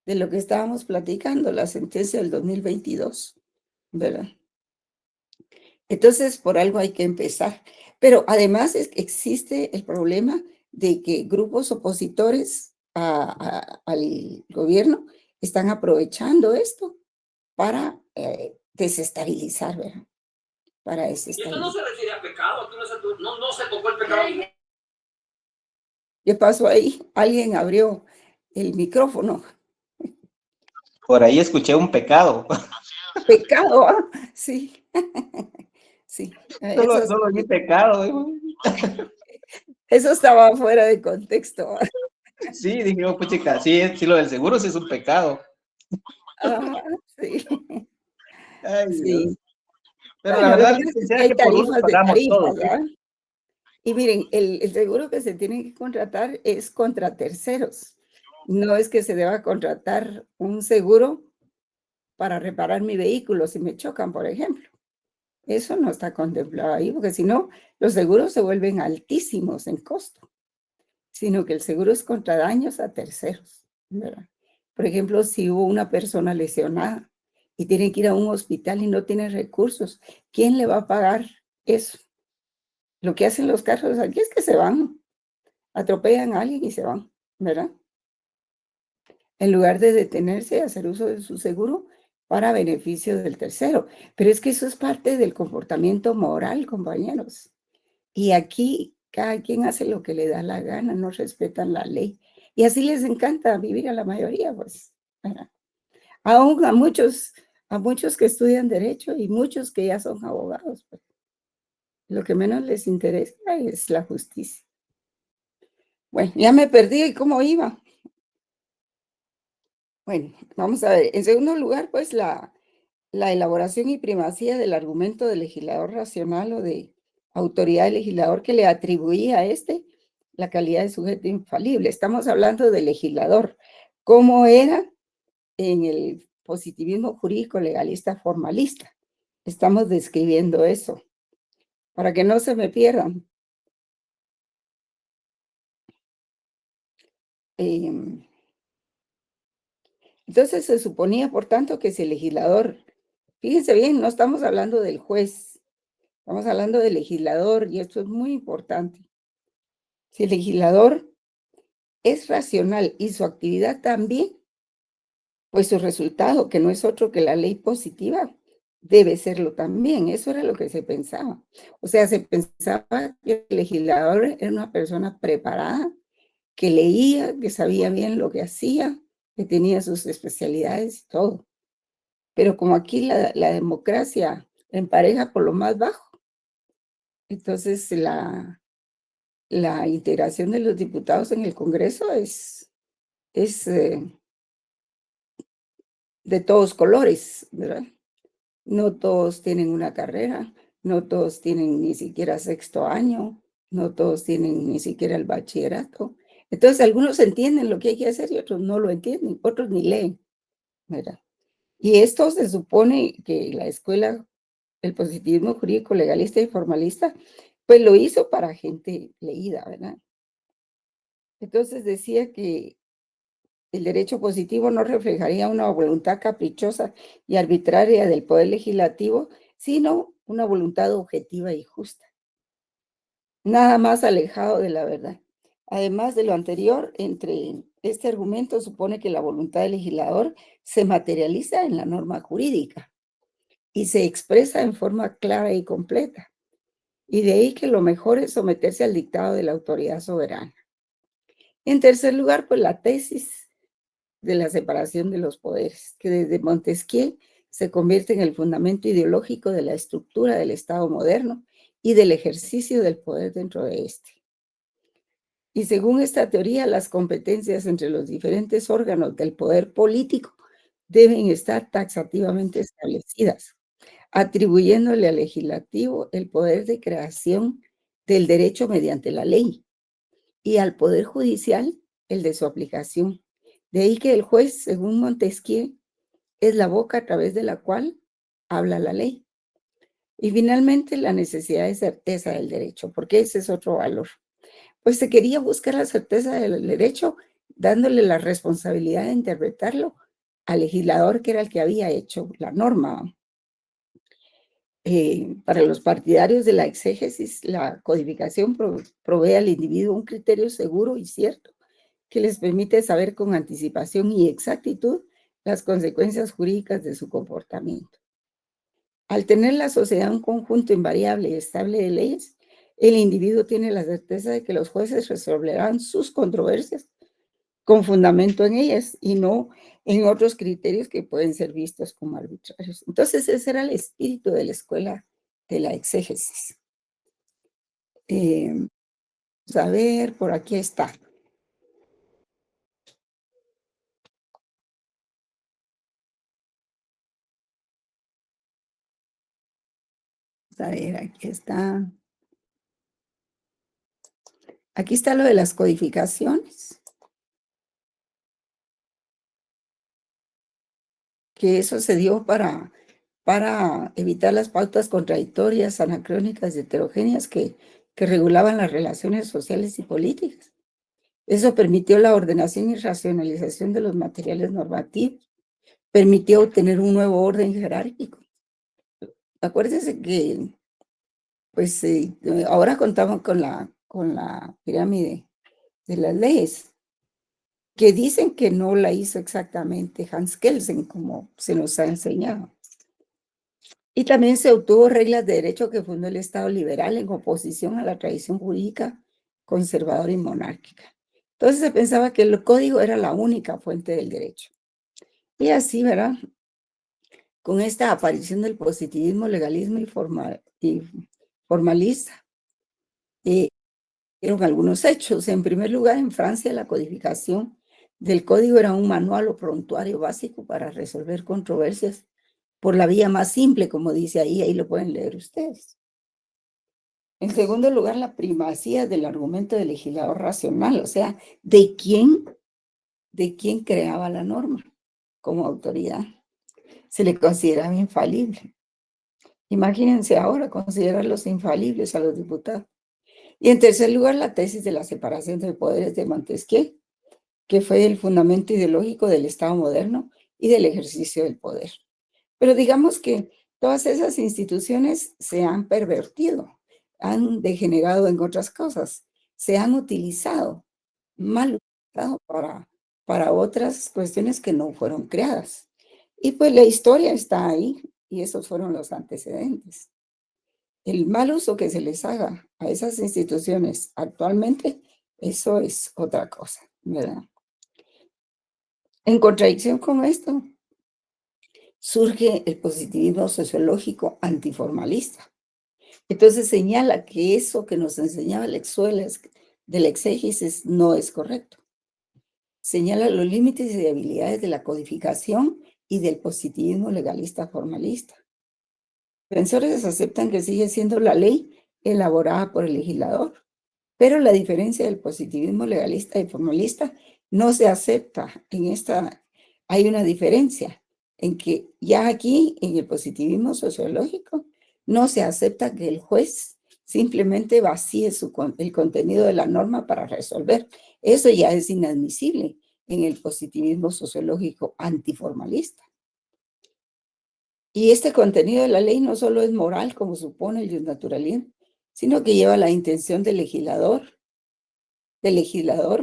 de lo que estábamos platicando, la sentencia del 2022, ¿verdad? Entonces, por algo hay que empezar. Pero además existe el problema de que grupos opositores al gobierno están aprovechando esto para desestabilizar, ¿verdad? Para Y esto no desestabilizar. se refiere a pecado, aquí no se tocó el pecado. ¿Qué pasó ahí? Alguien abrió el micrófono. Por ahí escuché un pecado. Pecado, ¿ah? Sí, sí. Solo vi pecado. Eso estaba fuera de contexto. Sí, dije, oh, puchica, sí, sí, lo del seguro sí es un pecado. Ajá, sí, Ay, Dios. sí. Pero la Bueno, lo que verdad, pasa es que licenciada, es hay que por uno tarifas de pagamos tarifas, todos, ¿sí? ¿verdad? Y miren, el seguro que se tiene que contratar es contra terceros. No es que se deba contratar un seguro para reparar mi vehículo si me chocan, por ejemplo. Eso no está contemplado ahí, porque si no, los seguros se vuelven altísimos en costo, sino que el seguro es contra daños a terceros, ¿verdad? Por ejemplo, si hubo una persona lesionada y tiene que ir a un hospital y no tiene recursos, ¿quién le va a pagar eso? Lo que hacen los carros aquí es que se van, atropellan a alguien y se van, ¿verdad? En lugar de detenerse y hacer uso de su seguro para beneficio del tercero. Pero es que eso es parte del comportamiento moral, compañeros. Y aquí cada quien hace lo que le da la gana, no respetan la ley. Y así les encanta vivir a la mayoría, pues. ¿Verdad? Aún a muchos que estudian derecho y muchos que ya son abogados, pues. Lo que menos les interesa es la justicia. Bueno, ya me perdí y cómo iba. Bueno, vamos a ver. En segundo lugar, pues la elaboración y primacía del argumento del legislador racional o de autoridad del legislador que le atribuía a este la calidad de sujeto infalible. Estamos hablando del legislador, cómo era en el positivismo jurídico legalista formalista. Estamos describiendo eso, para que no se me pierdan. Em, Entonces se suponía, por tanto, que si el legislador, fíjense bien, no estamos hablando del juez, estamos hablando del legislador, y esto es muy importante. Si el legislador es racional y su actividad también, pues su resultado, que no es otro que la ley positiva, debe serlo también. Eso era lo que se pensaba. O sea, se pensaba que el legislador era una persona preparada, que leía, que sabía bien lo que hacía, que tenía sus especialidades y todo. Pero como aquí la democracia empareja por lo más bajo, entonces la integración de los diputados en el Congreso es de todos colores, ¿verdad? No todos tienen una carrera, no todos tienen ni siquiera sexto año, no todos tienen ni siquiera el bachillerato. Entonces, algunos entienden lo que hay que hacer y otros no lo entienden, otros ni leen, ¿verdad? Y esto se supone que la escuela, el positivismo jurídico legalista y formalista, pues lo hizo para gente leída, ¿verdad? Entonces decía que el derecho positivo no reflejaría una voluntad caprichosa y arbitraria del poder legislativo, sino una voluntad objetiva y justa, nada más alejado de la verdad. Además de lo anterior, entre este argumento supone que la voluntad del legislador se materializa en la norma jurídica y se expresa en forma clara y completa. Y de ahí que lo mejor es someterse al dictado de la autoridad soberana. En tercer lugar, pues la tesis de la separación de los poderes, que desde Montesquieu se convierte en el fundamento ideológico de la estructura del Estado moderno y del ejercicio del poder dentro de este. Y según esta teoría, las competencias entre los diferentes órganos del poder político deben estar taxativamente establecidas, atribuyéndole al legislativo el poder de creación del derecho mediante la ley y al poder judicial el de su aplicación. De ahí que el juez, según Montesquieu, es la boca a través de la cual habla la ley. Y finalmente la necesidad de certeza del derecho, porque ese es otro valor. Pues se quería buscar la certeza del derecho dándole la responsabilidad de interpretarlo al legislador que era el que había hecho la norma. Para los partidarios de la exégesis, la codificación provee al individuo un criterio seguro y cierto que les permite saber con anticipación y exactitud las consecuencias jurídicas de su comportamiento. Al tener la sociedad un conjunto invariable y estable de leyes, el individuo tiene la certeza de que los jueces resolverán sus controversias con fundamento en ellas y no en otros criterios que pueden ser vistos como arbitrarios. Entonces, ese era el espíritu de la escuela de la exégesis. Vamos a ver, por aquí está. Vamos a ver, aquí está. Aquí está lo de las codificaciones. Que eso se dio para evitar las pautas contradictorias, anacrónicas y heterogéneas que regulaban las relaciones sociales y políticas. Eso permitió la ordenación y racionalización de los materiales normativos, permitió obtener un nuevo orden jerárquico. Acuérdense que, pues, ahora contamos con la pirámide de las leyes, que dicen que no la hizo exactamente Hans Kelsen, como se nos ha enseñado. Y también se obtuvo reglas de derecho que fundó el Estado liberal en oposición a la tradición jurídica conservadora y monárquica. Entonces se pensaba que el código era la única fuente del derecho. Y así, ¿verdad? Con esta aparición del positivismo, legalismo y formalista, dieron algunos hechos. En primer lugar, en Francia, la codificación del código era un manual o prontuario básico para resolver controversias por la vía más simple, como dice ahí lo pueden leer ustedes. En segundo lugar, la primacía del argumento del legislador racional, o sea, de quién creaba la norma como autoridad. Se le consideraba infalible. Imagínense ahora considerarlos infalibles a los diputados. Y en tercer lugar, la tesis de la separación de poderes de Montesquieu, que fue el fundamento ideológico del Estado moderno y del ejercicio del poder. Pero digamos que todas esas instituciones se han pervertido, han degenerado en otras cosas, se han utilizado, mal utilizado para otras cuestiones que no fueron creadas. Y pues la historia está ahí y esos fueron los antecedentes. El mal uso que se les haga a esas instituciones actualmente, eso es otra cosa, ¿verdad? En contradicción con esto, surge el positivismo sociológico antiformalista. Entonces señala que eso que nos enseñaba el Exuelas del exégesis no es correcto. Señala los límites y debilidades de la codificación y del positivismo legalista formalista. Defensores aceptan que sigue siendo la ley elaborada por el legislador, pero la diferencia del positivismo legalista y formalista no se acepta. Hay una diferencia en que ya aquí, en el positivismo sociológico, no se acepta que el juez simplemente vacíe el contenido de la norma para resolver. Eso ya es inadmisible en el positivismo sociológico antiformalista. Y este contenido de la ley no solo es moral, como supone el justnaturalismo, sino que lleva la intención del legislador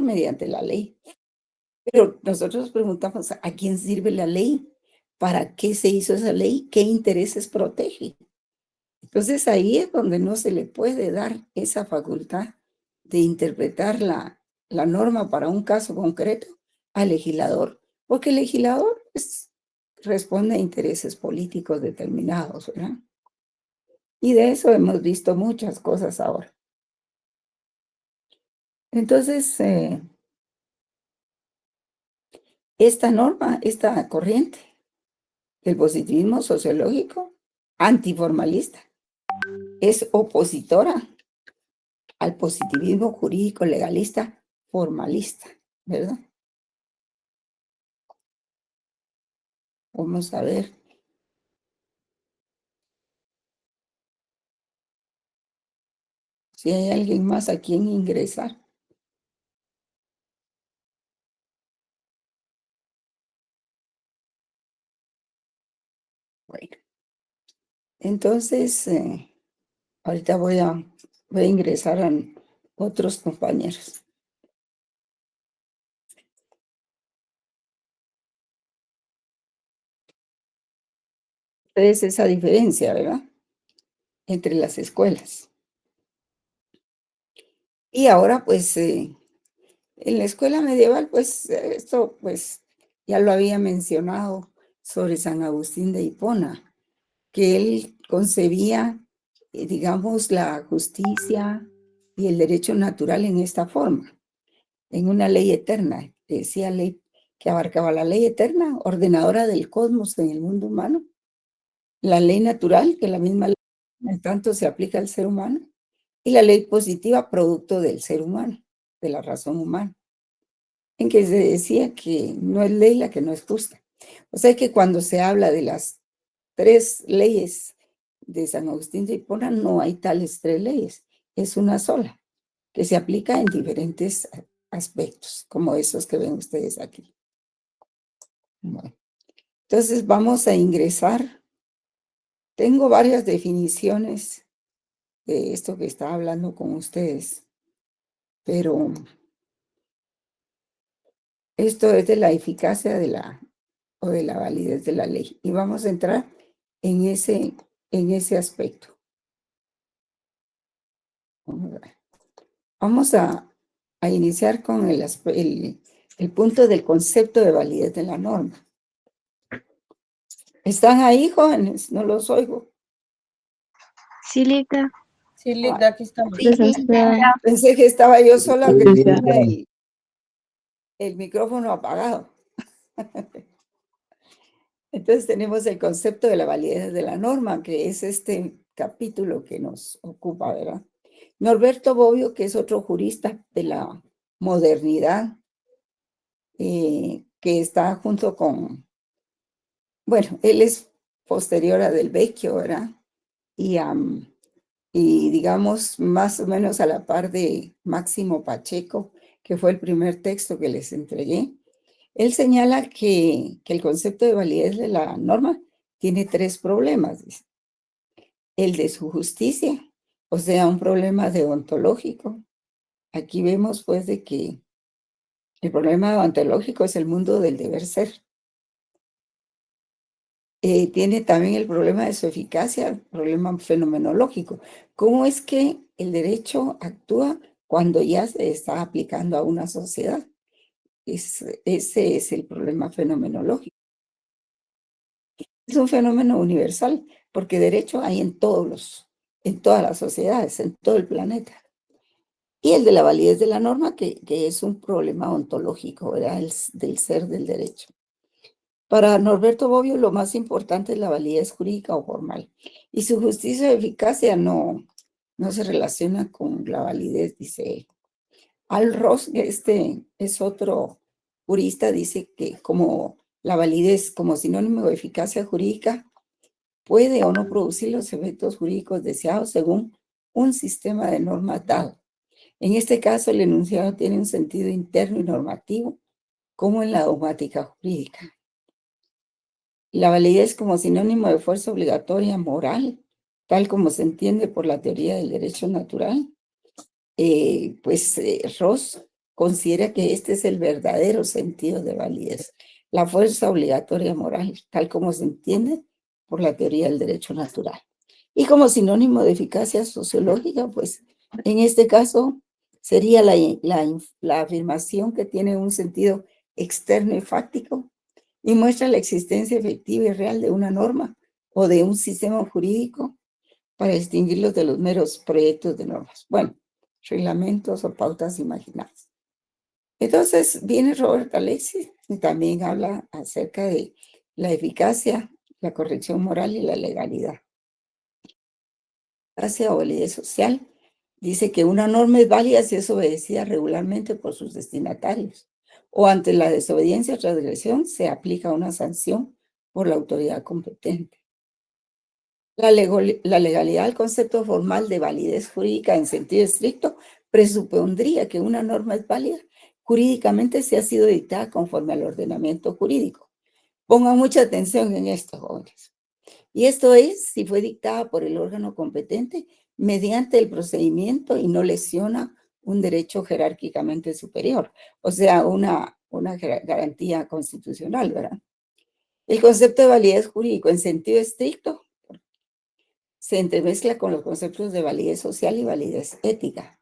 mediante la ley. Pero nosotros preguntamos, ¿a quién sirve la ley? ¿Para qué se hizo esa ley? ¿Qué intereses protege? Entonces ahí es donde no se le puede dar esa facultad de interpretar la norma para un caso concreto al legislador, porque el legislador responde a intereses políticos determinados, ¿verdad? Y de eso hemos visto muchas cosas ahora. Entonces, esta norma, esta corriente, el positivismo sociológico antiformalista, es opositora al positivismo jurídico legalista formalista, ¿verdad? Vamos a ver. Si hay alguien más a quien ingresar. Bueno, entonces, ahorita voy a ingresar a otros compañeros. Entonces, esa diferencia, ¿verdad? Entre las escuelas. Y ahora, pues, en la escuela medieval, pues, esto, pues, ya lo había mencionado sobre San Agustín de Hipona, que él concebía, digamos, la justicia y el derecho natural en esta forma, en una ley eterna, decía ley que abarcaba la ley eterna, ordenadora del cosmos en el mundo humano, la ley natural, que la misma ley, en tanto se aplica al ser humano, y la ley positiva, producto del ser humano, de la razón humana, en que se decía que no es ley la que no es justa. O sea que cuando se habla de las 3 leyes de San Agustín de Hipona, no hay tales 3 leyes, es una sola, que se aplica en diferentes aspectos, como esos que ven ustedes aquí. Bueno, entonces vamos a ingresar. Tengo varias definiciones de esto que estaba hablando con ustedes, pero Esto es de la eficacia de o de la validez de la ley. Y vamos a entrar en ese aspecto. Vamos a iniciar con el punto del concepto de validez de la norma. ¿Están ahí, jóvenes? No los oigo. Sí, Lita. Sí, Ligda, aquí estamos. Presencial. Pensé que estaba yo sola, que Sí, tenía sí. el micrófono apagado. Entonces tenemos el concepto de la validez de la norma, que es este capítulo que nos ocupa, ¿verdad? Norberto Bobbio, que es otro jurista de la modernidad, que está junto con, bueno, él es posterior a Del Vecchio, ¿verdad? Y digamos, más o menos a la par de Máximo Pacheco, que fue el primer texto que les entregué. Él señala que el concepto de validez de la norma tiene 3 problemas. Dice. El de su justicia, o sea, un problema deontológico. Aquí vemos pues de que el problema deontológico es el mundo del deber ser. Tiene también el problema de su eficacia, problema fenomenológico. ¿Cómo es que el derecho actúa cuando ya se está aplicando a una sociedad? Ese es el problema fenomenológico. Es un fenómeno universal, porque derecho hay en todas las sociedades, en todo el planeta. Y el de la validez de la norma, que es un problema ontológico, ¿verdad? Del ser del derecho. Para Norberto Bobbio, lo más importante es la validez jurídica o formal. Y su justicia y eficacia no se relaciona con la validez, dice él. Al Ross, este es otro jurista, dice que como la validez como sinónimo de eficacia jurídica puede o no producir los efectos jurídicos deseados según un sistema de normas dado. En este caso, el enunciado tiene un sentido interno y normativo, como en la dogmática jurídica. La validez como sinónimo de fuerza obligatoria moral, tal como se entiende por la teoría del derecho natural, Ross considera que este es el verdadero sentido de validez, la fuerza obligatoria moral, tal como se entiende por la teoría del derecho natural. Y como sinónimo de eficacia sociológica, pues en este caso sería la afirmación que tiene un sentido externo y fáctico y muestra la existencia efectiva y real de una norma o de un sistema jurídico para distinguirlos de los meros proyectos de normas. Bueno, reglamentos o pautas imaginadas. Entonces viene Robert Alexis y también habla acerca de la eficacia, la corrección moral y la legalidad. Eficacia o validez social dice que una norma es válida si es obedecida regularmente por sus destinatarios o ante la desobediencia o transgresión se aplica una sanción por la autoridad competente. La legalidad, el concepto formal de validez jurídica en sentido estricto, presupondría que una norma es válida jurídicamente si ha sido dictada conforme al ordenamiento jurídico. Pongan mucha atención en esto, jóvenes. Y esto es si fue dictada por el órgano competente mediante el procedimiento y no lesiona un derecho jerárquicamente superior, o sea, una garantía constitucional, ¿verdad? El concepto de validez jurídico en sentido estricto se entremezcla con los conceptos de validez social y validez ética.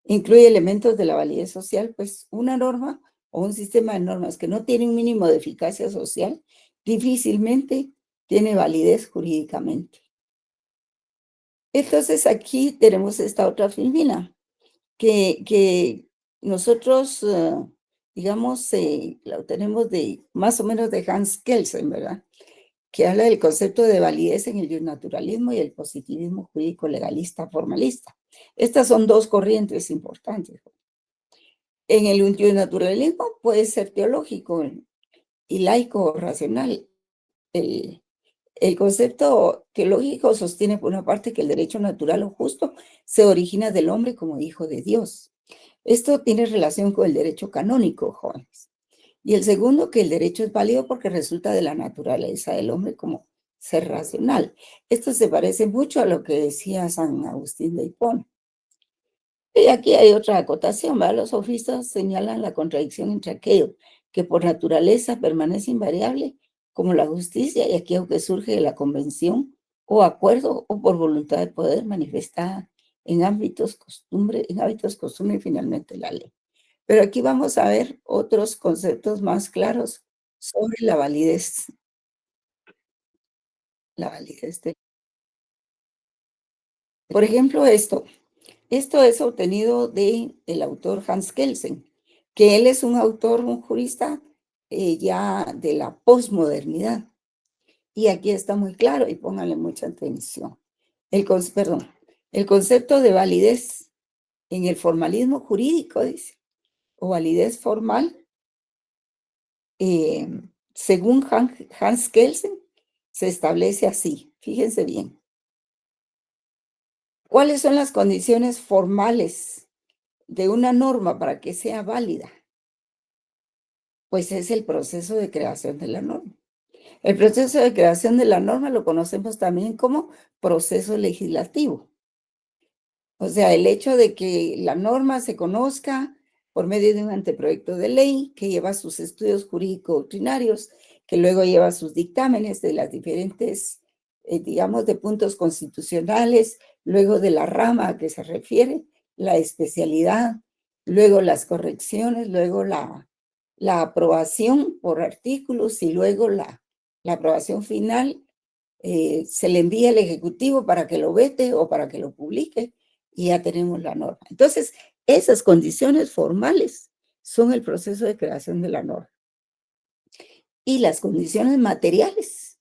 Incluye elementos de la validez social, pues una norma o un sistema de normas que no tiene un mínimo de eficacia social difícilmente tiene validez jurídicamente. Entonces aquí tenemos esta otra filmina que nosotros, digamos, lo tenemos de más o menos de Hans Kelsen, ¿verdad? Que habla del concepto de validez en el justnaturalismo y el positivismo jurídico legalista formalista. Estas son 2 corrientes importantes. En el justnaturalismo puede ser teológico y laico o racional. El concepto teológico sostiene por una parte que el derecho natural o justo se origina del hombre como hijo de Dios. Esto tiene relación con el derecho canónico, jóvenes. Y el segundo, que el derecho es válido porque resulta de la naturaleza del hombre como ser racional. Esto se parece mucho a lo que decía San Agustín de Hipona. Y aquí hay otra acotación, ¿verdad? Los sofistas señalan la contradicción entre aquello que por naturaleza permanece invariable, como la justicia, y aquello que surge de la convención o acuerdo o por voluntad de poder manifestada en hábitos, costumbre y finalmente la ley. Pero aquí vamos a ver otros conceptos más claros sobre la validez. La validez de, por ejemplo, esto es obtenido de el autor Hans Kelsen, que él es un autor, un jurista ya de la posmodernidad. Y aquí está muy claro, y pónganle mucha atención. El concepto de validez en el formalismo jurídico, dice, o validez formal, según Hans Kelsen, se establece así. Fíjense bien. ¿Cuáles son las condiciones formales de una norma para que sea válida? Pues es el proceso de creación de la norma. El proceso de creación de la norma lo conocemos también como proceso legislativo. O sea, el hecho de que la norma se conozca por medio de un anteproyecto de ley que lleva sus estudios jurídico-doctrinarios, que luego lleva sus dictámenes de las diferentes, digamos, de puntos constitucionales, luego de la rama a que se refiere, la especialidad, luego las correcciones, luego la aprobación por artículos y luego la aprobación final, se le envía al Ejecutivo para que lo vete o para que lo publique y ya tenemos la norma. Entonces, esas condiciones formales son el proceso de creación de la norma. Y las condiciones materiales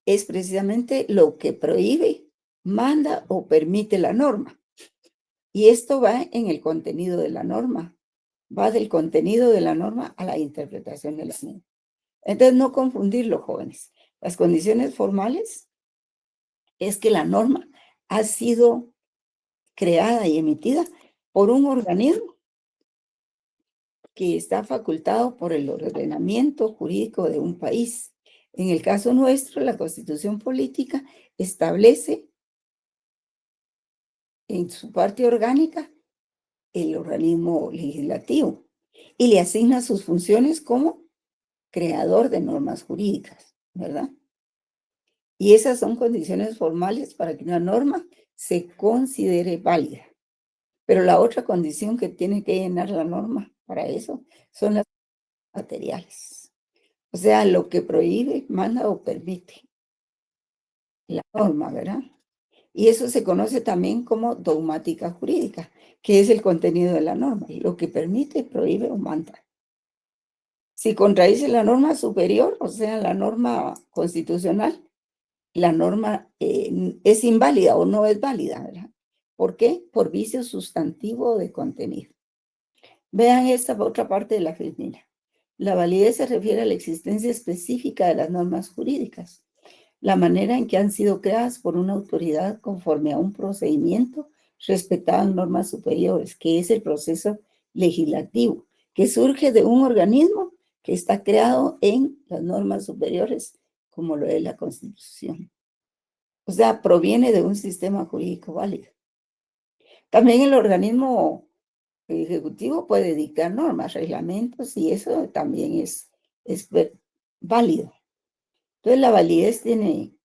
es precisamente lo que prohíbe, manda o permite la norma. Y esto va en el contenido de la norma. Va del contenido de la norma a la interpretación de la misma. Entonces, no confundirlo, jóvenes. Las condiciones formales es que la norma ha sido creada y emitida por un organismo que está facultado por el ordenamiento jurídico de un país. En el caso nuestro, la Constitución Política establece en su parte orgánica el organismo legislativo y le asigna sus funciones como creador de normas jurídicas, ¿verdad? Y esas son condiciones formales para que una norma se considere válida. Pero la otra condición que tiene que llenar la norma para eso son las materiales. O sea, lo que prohíbe, manda o permite la norma, ¿verdad? Y eso se conoce también como dogmática jurídica, que es el contenido de la norma, lo que permite, prohíbe o manda. Si contradice la norma superior, o sea, la norma constitucional, la norma es inválida o no es válida, ¿verdad? ¿Por qué? Por vicio sustantivo de contenido. Vean esta otra parte de la firmina. La validez se refiere a la existencia específica de las normas jurídicas, la manera en que han sido creadas por una autoridad conforme a un procedimiento respetado en normas superiores, que es el proceso legislativo, que surge de un organismo que está creado en las normas superiores, como lo es la Constitución. O sea, proviene de un sistema jurídico válido. También el organismo ejecutivo puede dictar normas, reglamentos, y eso también es válido. Entonces, la validez tiene,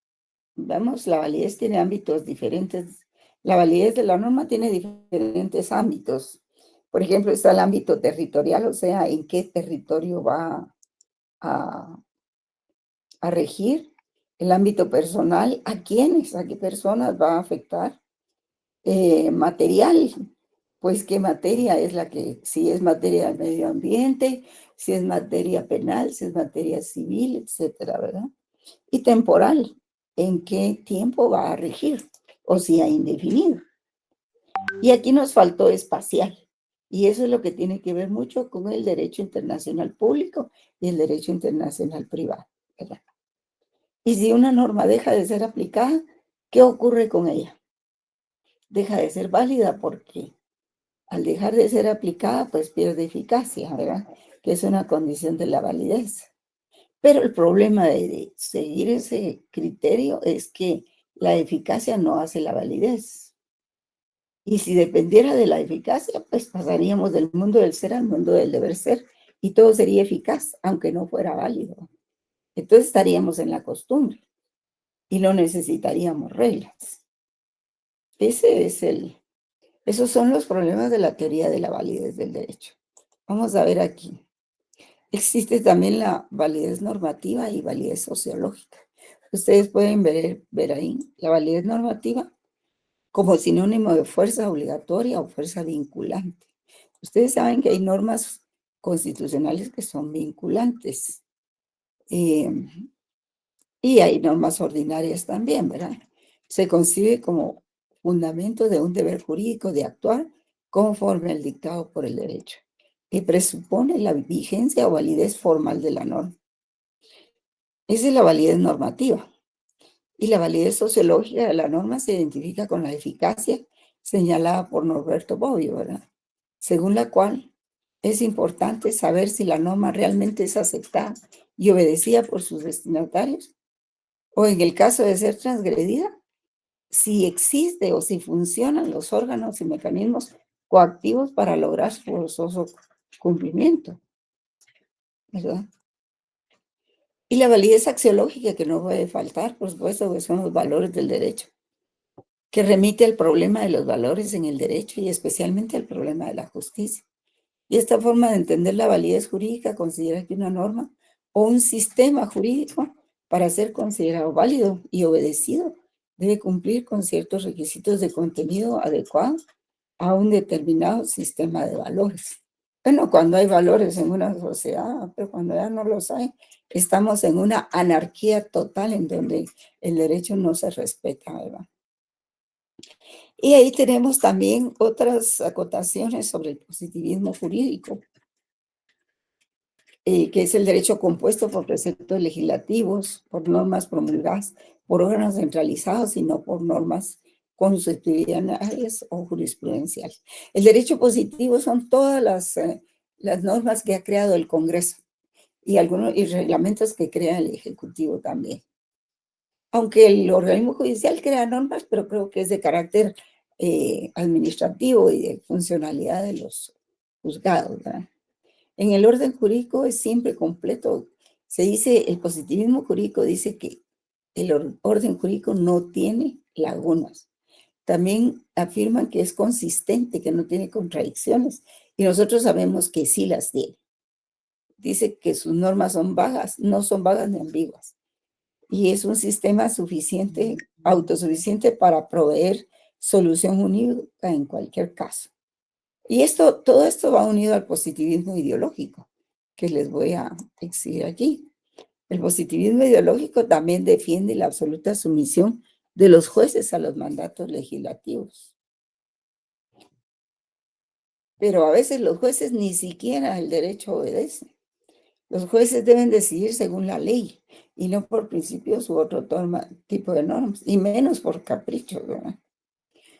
la validez tiene ámbitos diferentes. La validez de la norma tiene diferentes ámbitos. Por ejemplo, está el ámbito territorial, o sea, en qué territorio va a regir. El ámbito personal, a quiénes, a qué personas va a afectar. Material, pues qué materia es la que, si es materia del medio ambiente, si es materia penal, si es materia civil, etcétera, ¿verdad? Y temporal, en qué tiempo va a regir o si ha indefinido. Y aquí nos faltó espacial. Y eso es lo que tiene que ver mucho con el derecho internacional público y el derecho internacional privado, ¿verdad? Y si una norma deja de ser aplicada, ¿qué ocurre con ella? Deja de ser válida porque al dejar de ser aplicada, pues pierde eficacia, ¿verdad? Que es una condición de la validez. Pero el problema de seguir ese criterio es que la eficacia no hace la validez. Y si dependiera de la eficacia, pues pasaríamos del mundo del ser al mundo del deber ser y todo sería eficaz, aunque no fuera válido. Entonces estaríamos en la costumbre y no necesitaríamos reglas. Esos son los problemas de la teoría de la validez del derecho. Vamos a ver aquí. Existe también la validez normativa y validez sociológica. Ustedes pueden ver ahí la validez normativa como sinónimo de fuerza obligatoria o fuerza vinculante. Ustedes saben que hay normas constitucionales que son vinculantes y hay normas ordinarias también, ¿verdad? Se concibe como fundamento de un deber jurídico de actuar conforme al dictado por el derecho, que presupone la vigencia o validez formal de la norma. Esa es la validez normativa. Y la validez sociológica de la norma se identifica con la eficacia señalada por Norberto Bobbio, ¿verdad? Según la cual es importante saber si la norma realmente es aceptada y obedecida por sus destinatarios, o en el caso de ser transgredida, si existe o si funcionan los órganos y mecanismos coactivos para lograr su forzoso cumplimiento, ¿verdad? Y la validez axiológica, que no puede faltar, por supuesto, que son los valores del derecho, que remite al problema de los valores en el derecho y especialmente al problema de la justicia. Y esta forma de entender la validez jurídica considera que una norma o un sistema jurídico, para ser considerado válido y obedecido, debe cumplir con ciertos requisitos de contenido adecuado a un determinado sistema de valores. Bueno, cuando hay valores en una sociedad, pero cuando ya no los hay, estamos en una anarquía total en donde el derecho no se respeta, ¿verdad? Y ahí tenemos también otras acotaciones sobre el positivismo jurídico, que es el derecho compuesto por preceptos legislativos, por normas promulgadas por órganos centralizados y no por normas constitucionales o jurisprudenciales. El derecho positivo son todas las normas que ha creado el Congreso y algunos reglamentos que crea el Ejecutivo también. Aunque el organismo judicial crea normas, pero creo que es de carácter administrativo y de funcionalidad de los juzgados, ¿verdad? En el orden jurídico es siempre completo. Se dice, el positivismo jurídico dice que el orden jurídico no tiene lagunas. También afirman que es consistente, que no tiene contradicciones. Y nosotros sabemos que sí las tiene. Dice que sus normas son vagas, no son vagas ni ambiguas. Y es un sistema suficiente, autosuficiente para proveer solución unívoca en cualquier caso. Y todo esto va unido al positivismo ideológico, que les voy a exhibir aquí. El positivismo ideológico también defiende la absoluta sumisión de los jueces a los mandatos legislativos. Pero a veces los jueces ni siquiera el derecho obedecen. Los jueces deben decidir según la ley y no por principios u otro tipo de normas, y menos por caprichos, ¿verdad?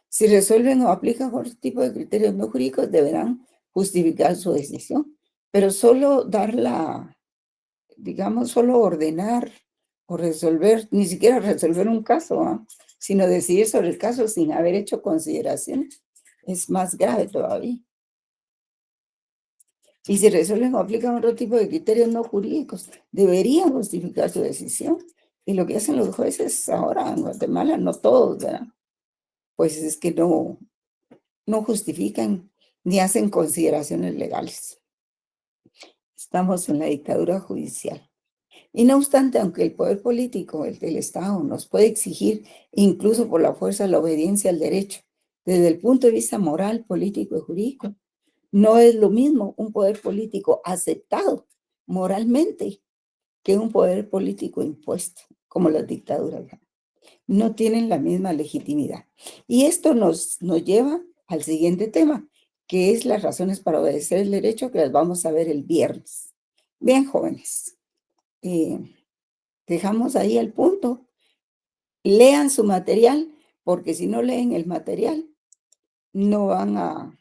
Si resuelven o aplican otro tipo de criterios no jurídicos, deberán justificar su decisión, pero solo solo ordenar o resolver, ni siquiera resolver un caso, ¿eh? Sino decidir sobre el caso sin haber hecho consideraciones, es más grave todavía. Y si resuelven o aplican otro tipo de criterios no jurídicos, deberían justificar su decisión. Y lo que hacen los jueces ahora en Guatemala, no todos, ¿verdad? Pues es que no justifican ni hacen consideraciones legales. Estamos en la dictadura judicial. Y no obstante, aunque el poder político, el del Estado, nos puede exigir, incluso por la fuerza, la obediencia al derecho, desde el punto de vista moral, político y jurídico, no es lo mismo un poder político aceptado moralmente que un poder político impuesto, como las dictaduras. No tienen la misma legitimidad. Y esto nos lleva al siguiente tema, que es las razones para obedecer el derecho, que las vamos a ver el viernes. Bien, jóvenes, dejamos ahí el punto. Lean su material, porque si no leen el material, no van a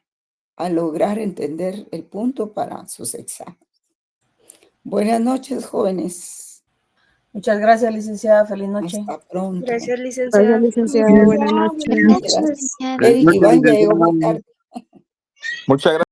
lograr entender el punto para sus exámenes. Buenas noches, jóvenes. Muchas gracias, licenciada. Feliz noche. Hasta pronto. Gracias, licenciada. Buenas noches. Gracias. Eric Iván ya llegó muy tarde. Muchas gracias.